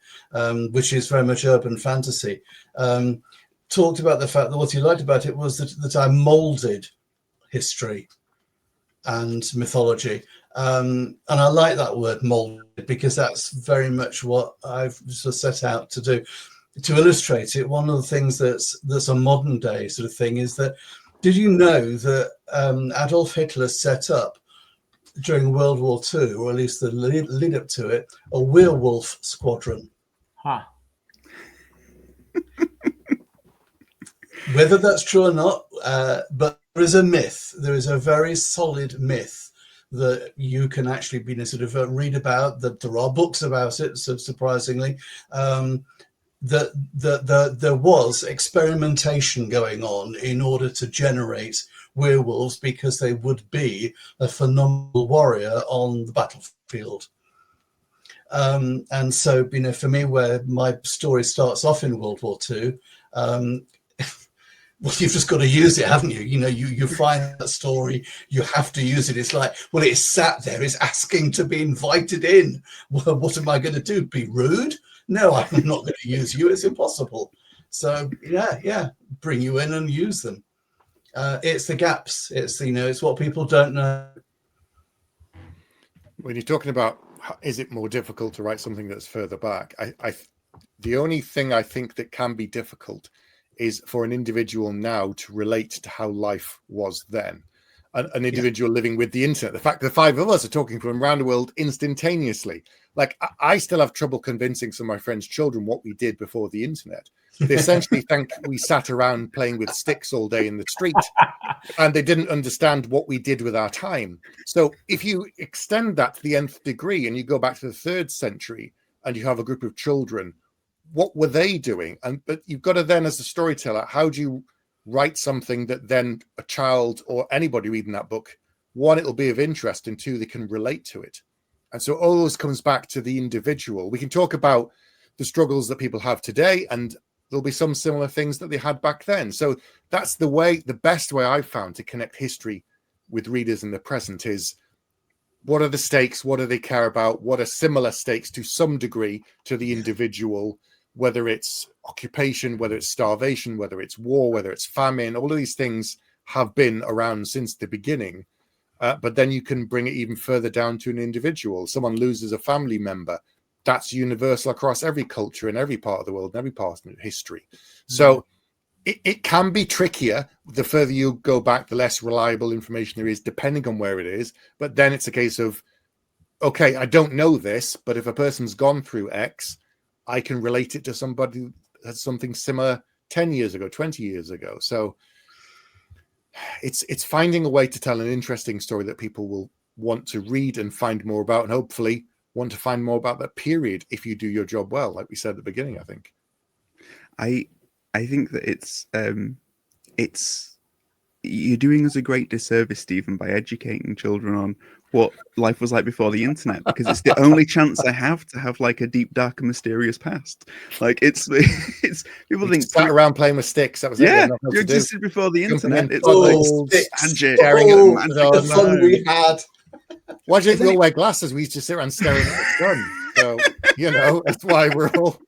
which is very much urban fantasy, talked about the fact that what he liked about it was that I molded history and mythology. And I like that word, molded, because that's very much what I've sort of set out to do. To illustrate it, one of the things that's a modern day sort of thing is that, did you know that Adolf Hitler set up during World War II, or at least the lead up to it, a werewolf squadron? Huh. Whether that's true or not, but there is a myth. There is a very solid myth that you can actually be sort of read about. That there are books about it. So surprisingly, that there was experimentation going on in order to generate werewolves because they would be a phenomenal warrior on the battlefield. And so, for me, where my story starts off in World War II, well, you've just got to use it, haven't you? You find that story, you have to use it. It's like, well, it's sat there, it's asking to be invited in. Well, what am I going to do? Be rude? No, I'm not going to use you. It's impossible. So, yeah, bring you in and use them. It's the gaps. It's, it's what people don't know. When you're talking about, is it more difficult to write something that's further back? The only thing I think that can be difficult is for an individual now to relate to how life was then. An individual living with the internet. The fact that the five of us are talking from around the world instantaneously. Like, I still have trouble convincing some of my friends' children what we did before the internet. They essentially think we sat around playing with sticks all day in the street, and they didn't understand what we did with our time. So if you extend that to the nth degree and you go back to the 3rd century and you have a group of children, what were they doing? But you've got to then, as a storyteller, how do you write something that then a child or anybody reading that book, one, it'll be of interest, and two, they can relate to it. And so all this comes back to the individual. We can talk about the struggles that people have today, and there'll be some similar things that they had back then. So that's the best way I've found to connect history with readers in the present is, what are the stakes? What do they care about? What are similar stakes to some degree to the individual, whether it's occupation, whether it's starvation, whether it's war, whether it's famine. All of these things have been around since the beginning. But then you can bring it even further down to an individual. Someone loses a family member. That's universal across every culture in every part of the world, in every part of history. So it can be trickier. The further you go back, the less reliable information there is, depending on where it is. But then it's a case of, okay, I don't know this, but if a person's gone through X, I can relate it to somebody who had something similar 10 years ago, 20 years ago. So it's finding a way to tell an interesting story that people will want to read and find more about, and hopefully want to find more about that period if you do your job well, like we said at the beginning, I think. I think that it's you're doing us a great disservice, Stephen, by educating children on what life was like before the internet, because it's the only chance I have to have like a deep, dark, and mysterious past. Like it's people We think sat around playing with sticks. That was yeah, it. you existed before the internet. It's Sticks. Staring at the the fun we had. Why do we all wear glasses? We used to sit around staring at the sun. So, that's why we're all...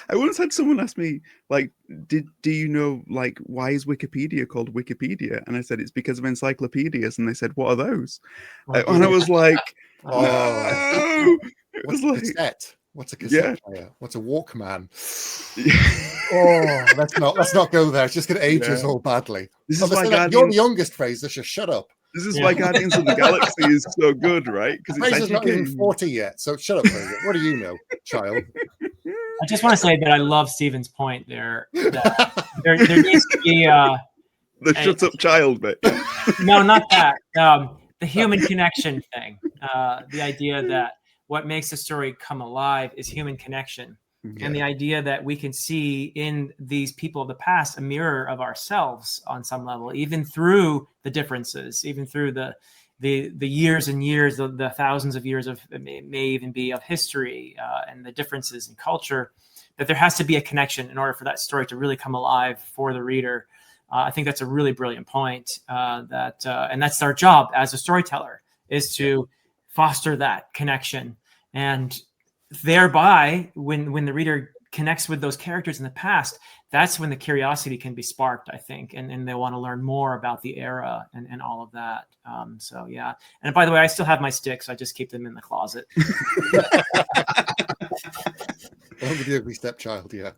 I once had someone ask me, like, do you know, like, why is Wikipedia called Wikipedia? And I said, it's because of encyclopedias. And they said, what are those? And I was like, Oh, no! It was like, cassette? What's a cassette player? What's a Walkman? Yeah. Let's not go there. It's just going to age us all badly. This is why you're the youngest, Fraser. Just shut up. This is why Guardians of the Galaxy is so good, right? Because Fraser's not even 40 yet, so shut up, Fraser. What do you know, child? I just want to say that I love Stephen's point there. That there needs to be the shut up child bit. No, not that. The human connection thing. The idea that what makes a story come alive is human connection. Yeah. And the idea that we can see in these people of the past a mirror of ourselves on some level, even through the differences, even through the years and years, the thousands of years of, it may even be of history and the differences in culture, that there has to be a connection in order for that story to really come alive for the reader. I think that's a really brilliant point, and that's our job as a storyteller, is to foster that connection. And thereby, when the reader connects with those characters in the past, that's when the curiosity can be sparked, I think, and they want to learn more about the era and all of that. So yeah. And by the way, I still have my sticks. I just keep them in the closet. Along with the ugly stepchild, yeah.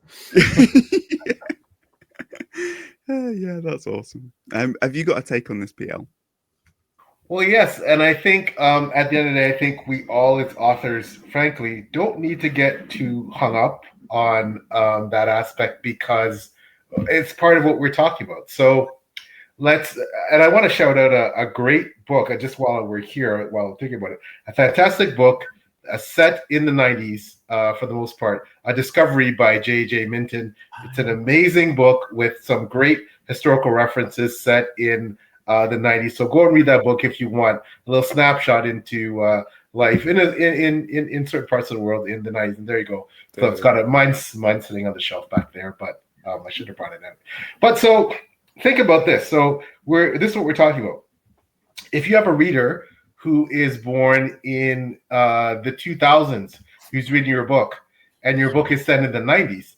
Yeah, that's awesome. Have you got a take on this, PL? Well, yes, and I think at the end of the day, I think we all as authors, frankly, don't need to get too hung up on that aspect because it's part of what we're talking about. So and I want to shout out a great book just while we're here, while I'm thinking about it, a fantastic book, set in the 90s for the most part, A Discovery by J.J. Minton. It's an amazing book with some great historical references set in the 90s. So go and read that book if you want a little snapshot into life in certain parts of the world in the 90s. And there you go. So it's got mine's sitting on the shelf back there, but I should have brought it out. But so think about this. So this is what we're talking about. If you have a reader who is born in the 2000s, who's reading your book, and your book is set in the 90s,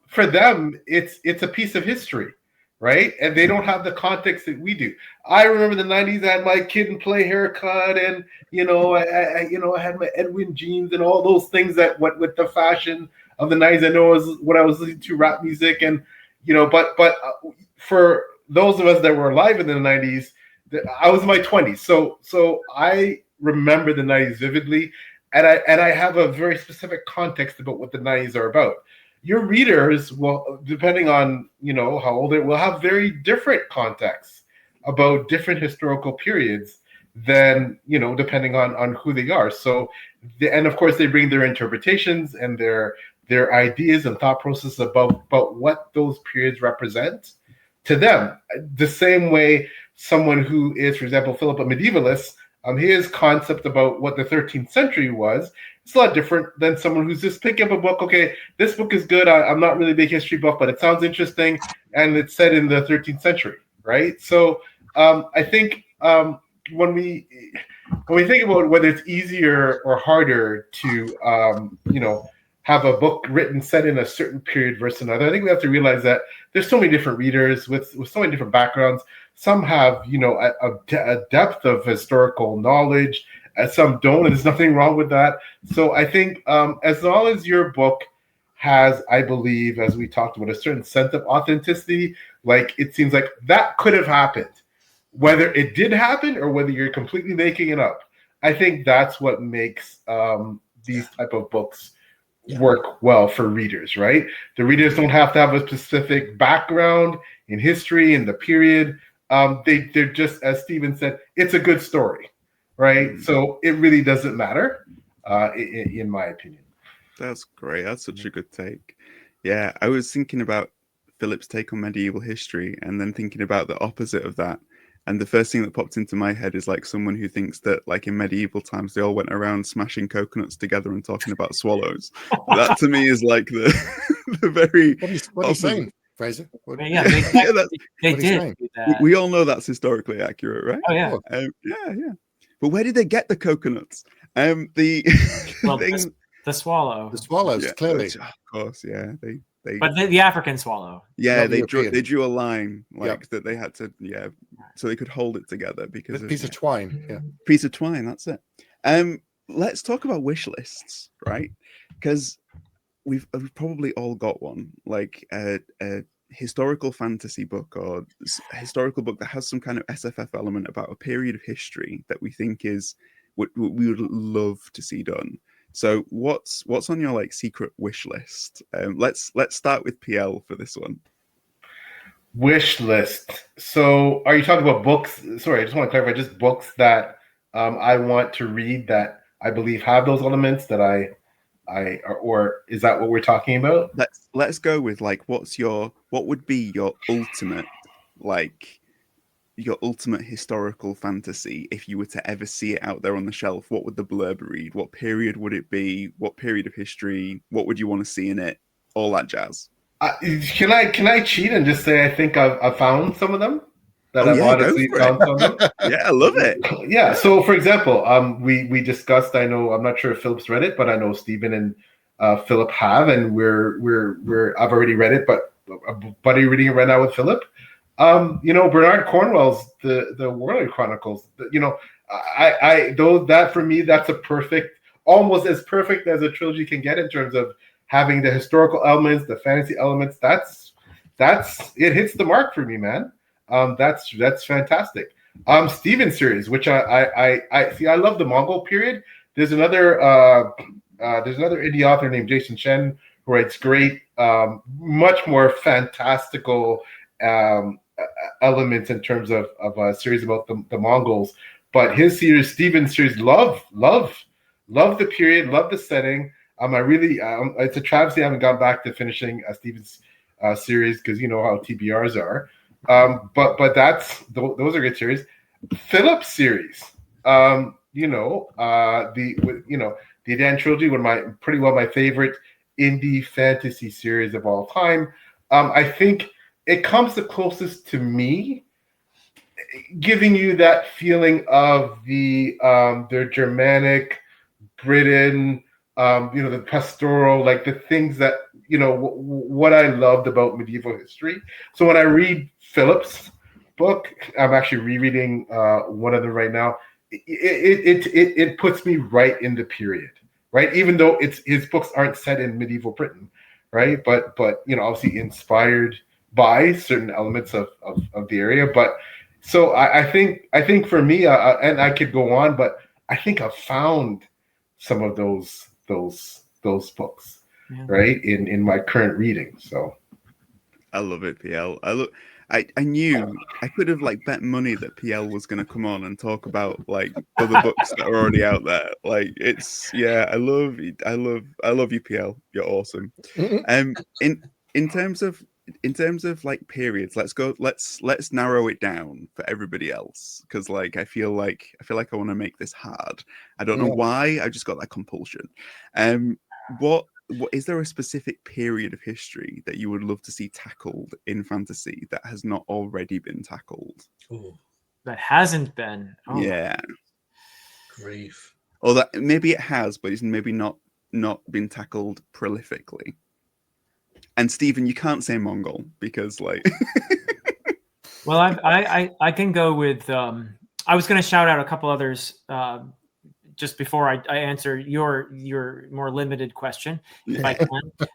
for them, it's a piece of history, right? And they don't have the context that we do. I remember the 90s. I had my kid and play haircut, and I had my Edwin jeans and all those things that went with the fashion of the 90s. I know it was when I was listening to rap music, and but for those of us that were alive in the 90s, I was in my 20s, so I remember the 90s vividly, and I have a very specific context about what the 90s are about. Your readers will, depending on how old they will have very different contexts about different historical periods than depending on who they are. So, and of course they bring their interpretations and their ideas and thought process about what those periods represent to them. The same way someone who is, for example, Phillip, a medievalist, his concept about what the 13th century was, it's a lot different than someone who's just picking up a book. Okay, this book is good. I'm not really a big history buff, but it sounds interesting, and it's set in the 13th century, right? So I think when we think about whether it's easier or harder to have a book written set in a certain period versus another, I think we have to realize that there's so many different readers with so many different backgrounds. Some have, a depth of historical knowledge, and some don't, and there's nothing wrong with that. So I think as long as your book has, I believe, as we talked about, a certain sense of authenticity, like it seems like that could have happened, whether it did happen or whether you're completely making it up. I think that's what makes these type of books work well for readers, right? The readers don't have to have a specific background in history in the period. They're just, as Stephen said, it's a good story, right? So it really doesn't matter, in my opinion. That's great. That's such a good take. Yeah, I was thinking about Philip's take on medieval history, and then thinking about the opposite of that. And the first thing that popped into my head is like someone who thinks that, like in medieval times, they all went around smashing coconuts together and talking about swallows. That to me is like the very. What are you saying, Fraser? Yeah, they did. We all know that's historically accurate, right? Oh yeah. Yeah. But where did they get the coconuts? The swallow. The swallows, clearly. Of course, yeah. But the African swallow. Yeah, they drew a line that they had to, so they could hold it together because a piece of twine. Yeah, piece of twine. That's it. Let's talk about wish lists, right? Because we've probably all got one, like a historical fantasy book or a historical book that has some kind of SFF element about a period of history that we think is what we would love to see done. So what's on your like secret wish list? Let's start with PL for this one. Wish list. So are you talking about books? Sorry, I just want to clarify, just books that I want to read that I believe have those elements that or is that what we're talking about? Let's go with like what would be your ultimate historical fantasy if you were to ever see it out there on the shelf? What would the blurb read? What period would it be? What period of history? What would you want to see in it? All that jazz. Can I cheat and just say I think I've found some of them? I've honestly found some of them. Yeah, I love it. Yeah. So for example, we discussed, I'm not sure if Philip's read it, but I know Stephen and Philip have, and I've already read it, but a buddy reading it right now with Philip. Bernard Cornwell's the Warlord Chronicles. That for me, that's almost as perfect as a trilogy can get in terms of having the historical elements, the fantasy elements. That's it hits the mark for me, man. That's fantastic. Stephen series, which I see. I love the Mongol period. There's another indie author named Jason Chen who writes great, much more fantastical elements in terms of a series about the Mongols. But his series, Stephen's series, love the period, love the setting. I really, it's a travesty I haven't gone back to finishing Stephen's series, because you know how TBRs are. But those are good series. Phillip's series, the Dan trilogy, pretty well my favorite indie fantasy series of all time. I think it comes the closest to me, giving you that feeling of their Germanic, Britain, the pastoral, like the things that, what I loved about medieval history. So when I read Phillip's book, I'm actually rereading one of them right now. It puts me right in the period, right? Even though his books aren't set in medieval Britain, right? But obviously inspired by certain elements of the area. But so I think for me, and I could go on, but I think I've found some of those books, right, in my current reading. So I love it, PL. I knew I could have bet money that PL was going to come on and talk about other books that are already out there. I love you, PL. You're awesome. In terms of periods, let's narrow it down for everybody else, because I feel like I want to make this hard. I don't know why, I just got that compulsion. What is there a specific period of history that you would love to see tackled in fantasy that has not already been tackled? Ooh. That hasn't been. Oh, yeah. Grief. Or that maybe it has, but it's maybe not been tackled prolifically. And Stephen, you can't say Mongol because Well, I can go with. I was going to shout out a couple others just before I answer your more limited question, if I can.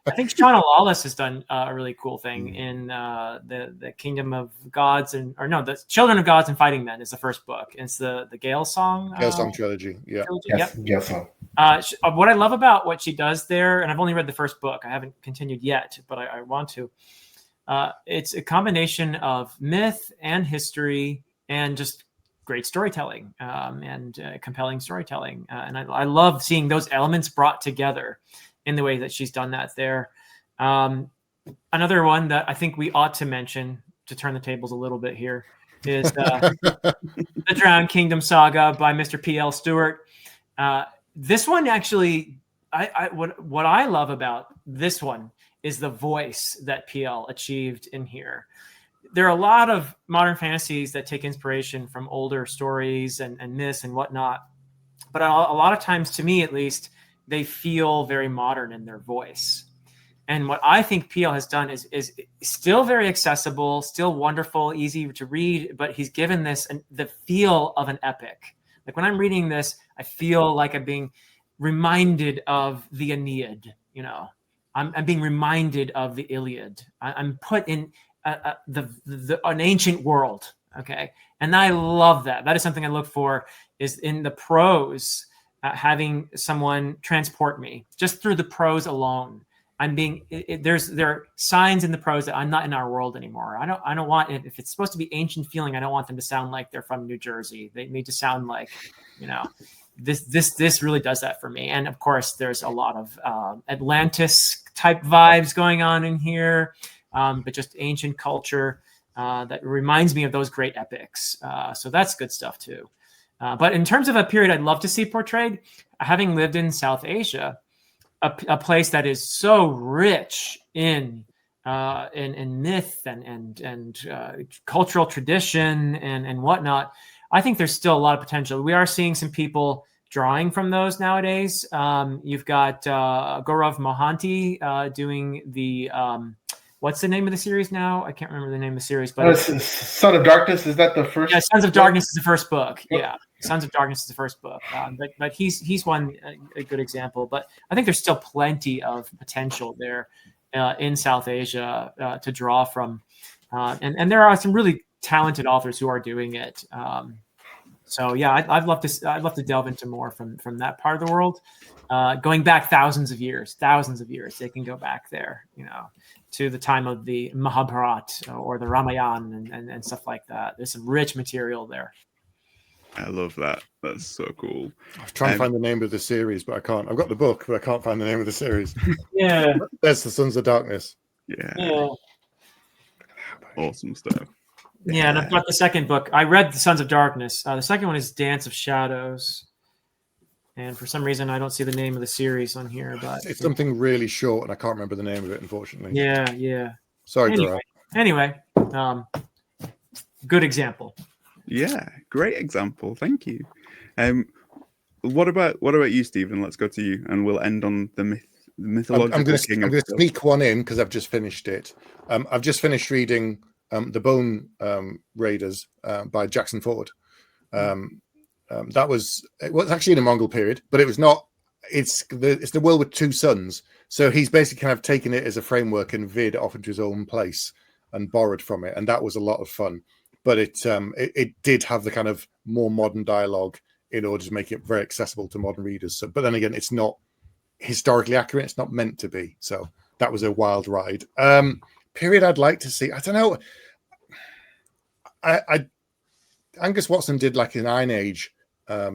I think Shauna Lawless has done a really cool thing in the Kingdom of Gods the Children of Gods and Fighting Men is the first book. It's the Gale Song. Gale Song trilogy. Yeah. Yes, Gale Song. What I love about what she does there, and I've only read the first book, I haven't continued yet, but I want to. It's a combination of myth and history and just great storytelling and compelling storytelling. And I love seeing those elements brought together in the way that she's done that there. Another one that I think we ought to mention, to turn the tables a little bit here, is the Drowned Kingdom Saga by Mr. PL Stuart. This one actually, what I love about this one is the voice that PL achieved in here. There are a lot of modern fantasies that take inspiration from older stories and myths and whatnot. But a lot of times, to me at least, they feel very modern in their voice. And what I think PL has done is still very accessible, still wonderful, easy to read, but he's given this the feel of an epic. Like when I'm reading this, I feel like I'm being reminded of the Aeneid, I'm being reminded of the Iliad. I'm put in an ancient world, okay? And I love that. That is something I look for, is in the prose, having someone transport me just through the prose alone. There are signs in the prose that I'm not in our world anymore. I don't want it. If it's supposed to be ancient feeling, I don't want them to sound like they're from New Jersey. They need to sound like, this really does that for me. And of course, there's a lot of Atlantis type vibes going on in here, but just ancient culture that reminds me of those great epics. So that's good stuff too. But in terms of a period I'd love to see portrayed, having lived in South Asia, a place that is so rich in myth and cultural tradition and whatnot, I think there's still a lot of potential. We are seeing some people drawing from those nowadays. You've got Gaurav Mohanty doing the what's the name of the series now? I can't remember the name of the series, but Son of Darkness, is that the first? Yeah, Sons of Darkness is the first book. Yeah, Sons of Darkness is the first book. But he's one a good example. But I think there's still plenty of potential there in South Asia to draw from, and there are some really talented authors who are doing it. So yeah, I'd love to delve into more from that part of the world, going back thousands of years. They can go back there, to the time of the Mahabharata or the Ramayana and stuff like that. There's some rich material there. I love that. That's so cool. I was trying to find the name of the series, but I can't. I've got the book, but I can't find the name of the series. Yeah. There's the Sons of Darkness. Yeah. Awesome stuff. Yeah, and I've got the second book. I read The Sons of Darkness. The second one is Dance of Shadows. And for some reason, I don't see the name of the series on here. But it's something really short, and I can't remember the name of it, unfortunately. Yeah. Sorry, Anyway, good example. Yeah, great example. Thank you. What about you, Stephen? Let's go to you, and we'll end on the mythological. I'm going to sneak one in because I've just finished it. I've just finished reading The Bone Raiders by Jackson Ford. It was actually in a Mongol period, but it was not. It's the world with two suns. So he's basically kind of taken it as a framework and veered it off into his own place and borrowed from it, and that was a lot of fun. But it did have the kind of more modern dialogue in order to make it very accessible to modern readers. So, but then again, it's not historically accurate. It's not meant to be. So that was a wild ride. Period I'd like to see. I don't know. Angus Watson did like an Iron Age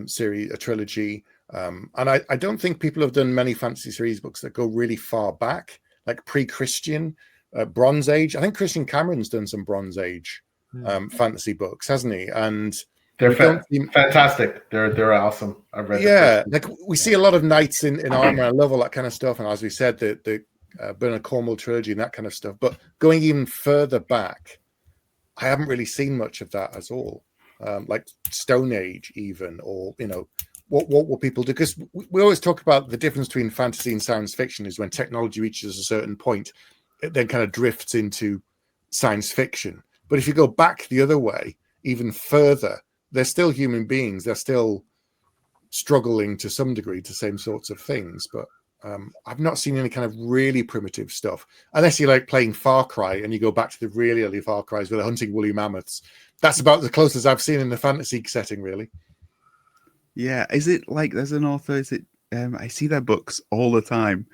series, a trilogy. And I don't think people have done many fantasy series books that go really far back, like pre-Christian, Bronze Age. I think Christian Cameron's done some Bronze Age fantasy books, hasn't he? And they're fantastic. They're awesome. I've read. Yeah, like we see a lot of knights in armor. I love all that kind of stuff. And as we said, the Bernard Cornwell trilogy and that kind of stuff. But going even further back, I haven't really seen much of that at all. Like Stone Age, even, or what will people do? Because we always talk about the difference between fantasy and science fiction is when technology reaches a certain point, it then kind of drifts into science fiction. But if you go back the other way, even further, they're still human beings. They're still struggling to some degree to the same sorts of things. But I've not seen any kind of really primitive stuff, unless you like playing Far Cry and you go back to the really early Far Cries where they're hunting woolly mammoths. That's about the closest I've seen in the fantasy setting, really. Yeah, is it like there's an author? Is it? I see their books all the time.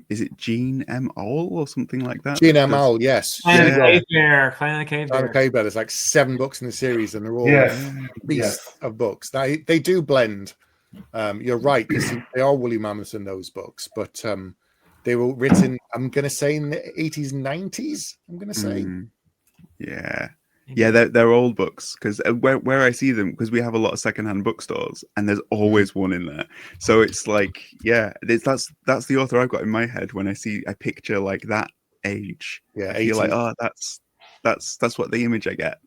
Is it Jean M. Aul or something like that? Jean M. Aul, yes. Clan of the Cave Bear. Clan of the Cave Bear. There's like 7 books in the series, and they're all beasts of books. They do blend. You're right. They are woolly mammoths in those books, but they were written, I'm going to say, in the 80s and 90s. I'm going to say. Yeah, they're old books because where I see them, because we have a lot of secondhand bookstores and there's always one in there. So it's like, that's the author I've got in my head when I picture like that age. Yeah, I feel like, that's what the image I get.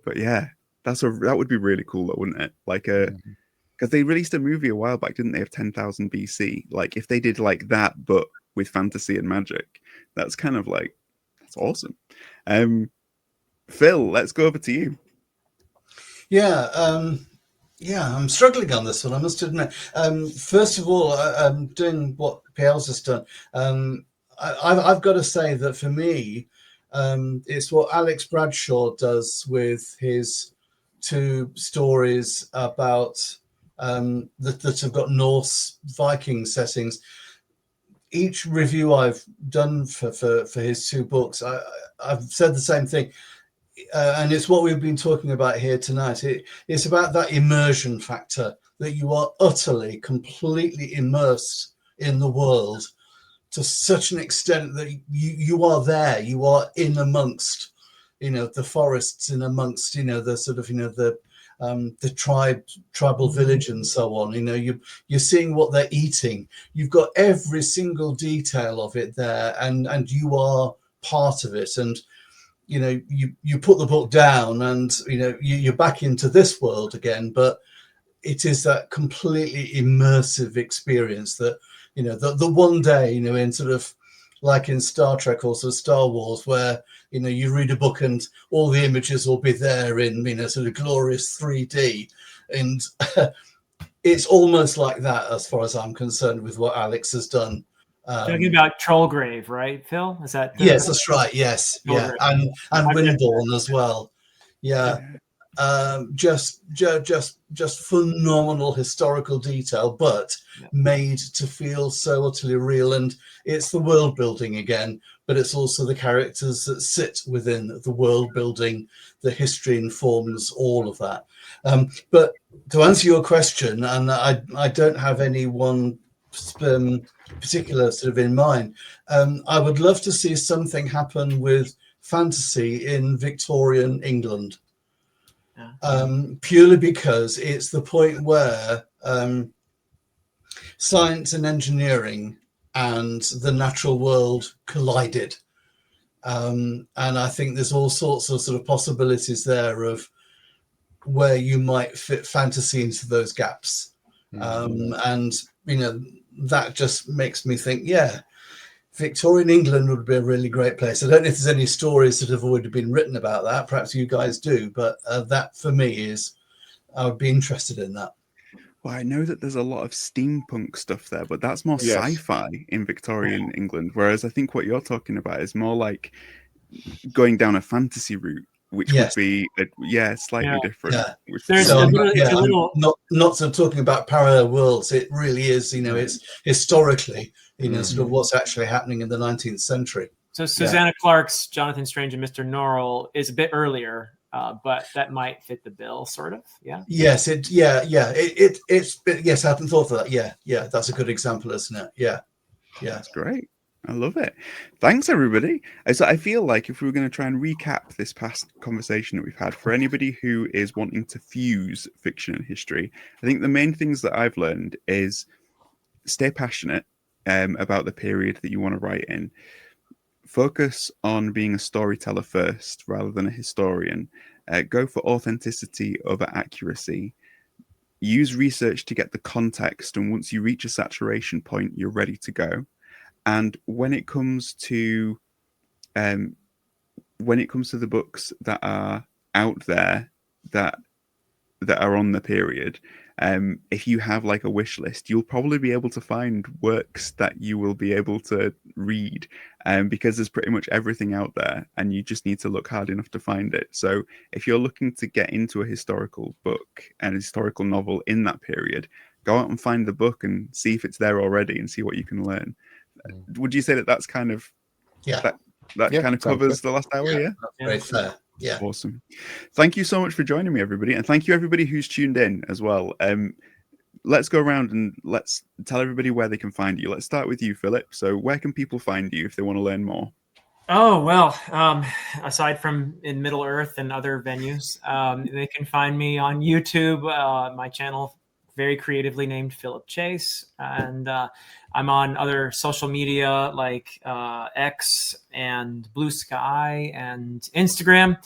But yeah, that would be really cool, though, wouldn't it? Like because they released a movie a while back, didn't they? Of 10,000 BC. Like if they did like that, but with fantasy and magic, that's kind of like that's awesome. Phil, let's go over to you. I'm struggling on this one, I must admit. First of all, I'm doing what PL's has done. I've got to say that for me, it's what Alex Bradshaw does with his 2 stories about that have got Norse Viking settings. Each review I've done for his 2 books, I've said the same thing. And it's what we've been talking about here tonight. It's about that immersion factor, that you are utterly, completely immersed in the world to such an extent that you are there. You are in amongst, the forests, in amongst, the sort of, the tribal village and so on. You're seeing what they're eating. You've got every single detail of it there, and you are part of it. And you put the book down and you're back into this world again, but it is that completely immersive experience that the one day in sort of like in Star Trek or sort of Star Wars, where you read a book and all the images will be there in sort of glorious 3D, and it's almost like that as far as I'm concerned with what Alex has done. Talking about Trollgrave, right, Phil? Is that yes, that's right. Yes, yeah, and Windborne as well. Yeah. just phenomenal historical detail, but made to feel so utterly real. And it's the world building again, but it's also the characters that sit within the world building. The history informs all of that. But to answer your question, and I don't have any one particular sort of in mind, I would love to see something happen with fantasy in Victorian England. Purely because it's the point where science and engineering and the natural world collided. And I think there's all sorts of sort of possibilities there of where you might fit fantasy into those gaps. And, you know, that just makes me think, yeah, Victorian England would be a really great place. I don't know if there's any stories that have already been written about that. Perhaps you guys do, but that for me is, I would be interested in that. Well, I know that there's a lot of steampunk stuff there, but that's more sci-fi in Victorian England. Whereas I think what you're talking about is more like going down a fantasy route, which would be slightly different. There's So, a little not sort of talking about parallel worlds. It really is, you know, it's historically, you know, sort of what's actually happening in the 19th century. So Susanna Clarke's Jonathan Strange and Mr. Norrell is a bit earlier, but that might fit the bill, sort of. Yeah. Yes. It's yes. I hadn't thought of that. Yeah. That's a good example, isn't it? Yeah. That's great. I love it. Thanks, everybody. So I feel like if we were going to try and recap this past conversation that we've had, for anybody who is wanting to fuse fiction and history, I think the main things that I've learned is stay passionate about the period that you want to write in. Focus on being a storyteller first rather than a historian. Go for authenticity over accuracy. Use research to get the context, and once you reach a saturation point, you're ready to go. And when it comes to the books that are out there that are on the period, if you have like a wish list, you'll probably be able to find works that you will be able to read, because there's pretty much everything out there, and you just need to look hard enough to find it. So if you're looking to get into a historical book and a historical novel in that period, go out and find the book and see if it's there already and see what you can learn. Would you say that that's kind of that kind of covers the last hour? Yeah, very fair. Yeah, awesome. Thank you so much for joining me, everybody, and thank you everybody who's tuned in as well. Let's go around and let's tell everybody where they can find you. Let's start with you, Philip. So where can people find you if they want to learn more? Oh, well, aside from in Middle Earth and other venues, they can find me on YouTube, my channel, very creatively named Philip Chase. And I'm on other social media like X and Blue Sky and Instagram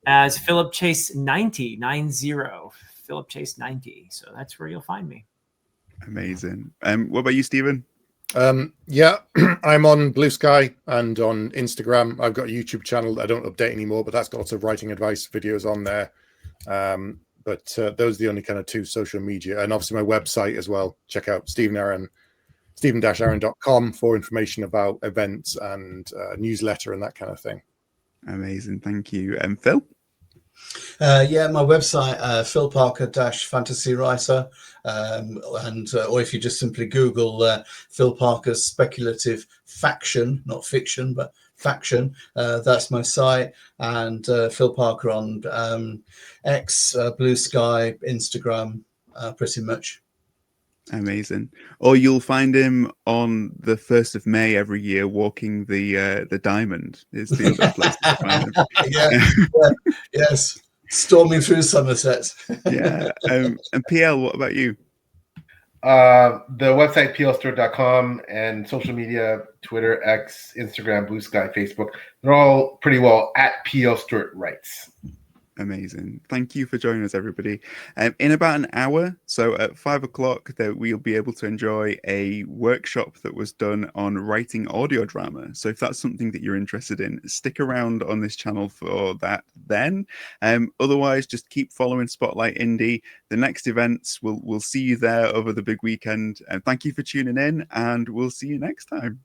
as Philip Chase 90, Philip Chase 90. So that's where you'll find me. Amazing. What about you, Stephen? I'm on Blue Sky and on Instagram. I've got a YouTube channel that I don't update anymore, but that's got lots of writing advice videos on there. But those are the only kind of two social media, and obviously my website as well. Check out stephen-aaron.com for information about events and newsletter and that kind of thing. Amazing, thank you. And Phil? My website, Phil Parker-Fantasy Writer, or if you just simply Google Phil Parker's Speculative Faction, not fiction, but faction, that's my site. And Phil Parker on X, Blue Sky, Instagram, pretty much. Amazing. Or you'll find him on the 1st of May every year walking the diamond is the other place to find him. Yes. Storming through Somerset. Yeah. And PL, what about you? The website plstuart.com and social media, Twitter, X, Instagram, Blue Sky, Facebook. They're all pretty well at PL Stuart Writes. Amazing. Thank you for joining us, everybody. In about an hour, so at 5 o'clock, we'll be able to enjoy a workshop that was done on writing audio drama. So if that's something that you're interested in, stick around on this channel for that then. Otherwise, just keep following Spotlight Indie. The next events, we'll see you there over the big weekend. And thank you for tuning in, and we'll see you next time.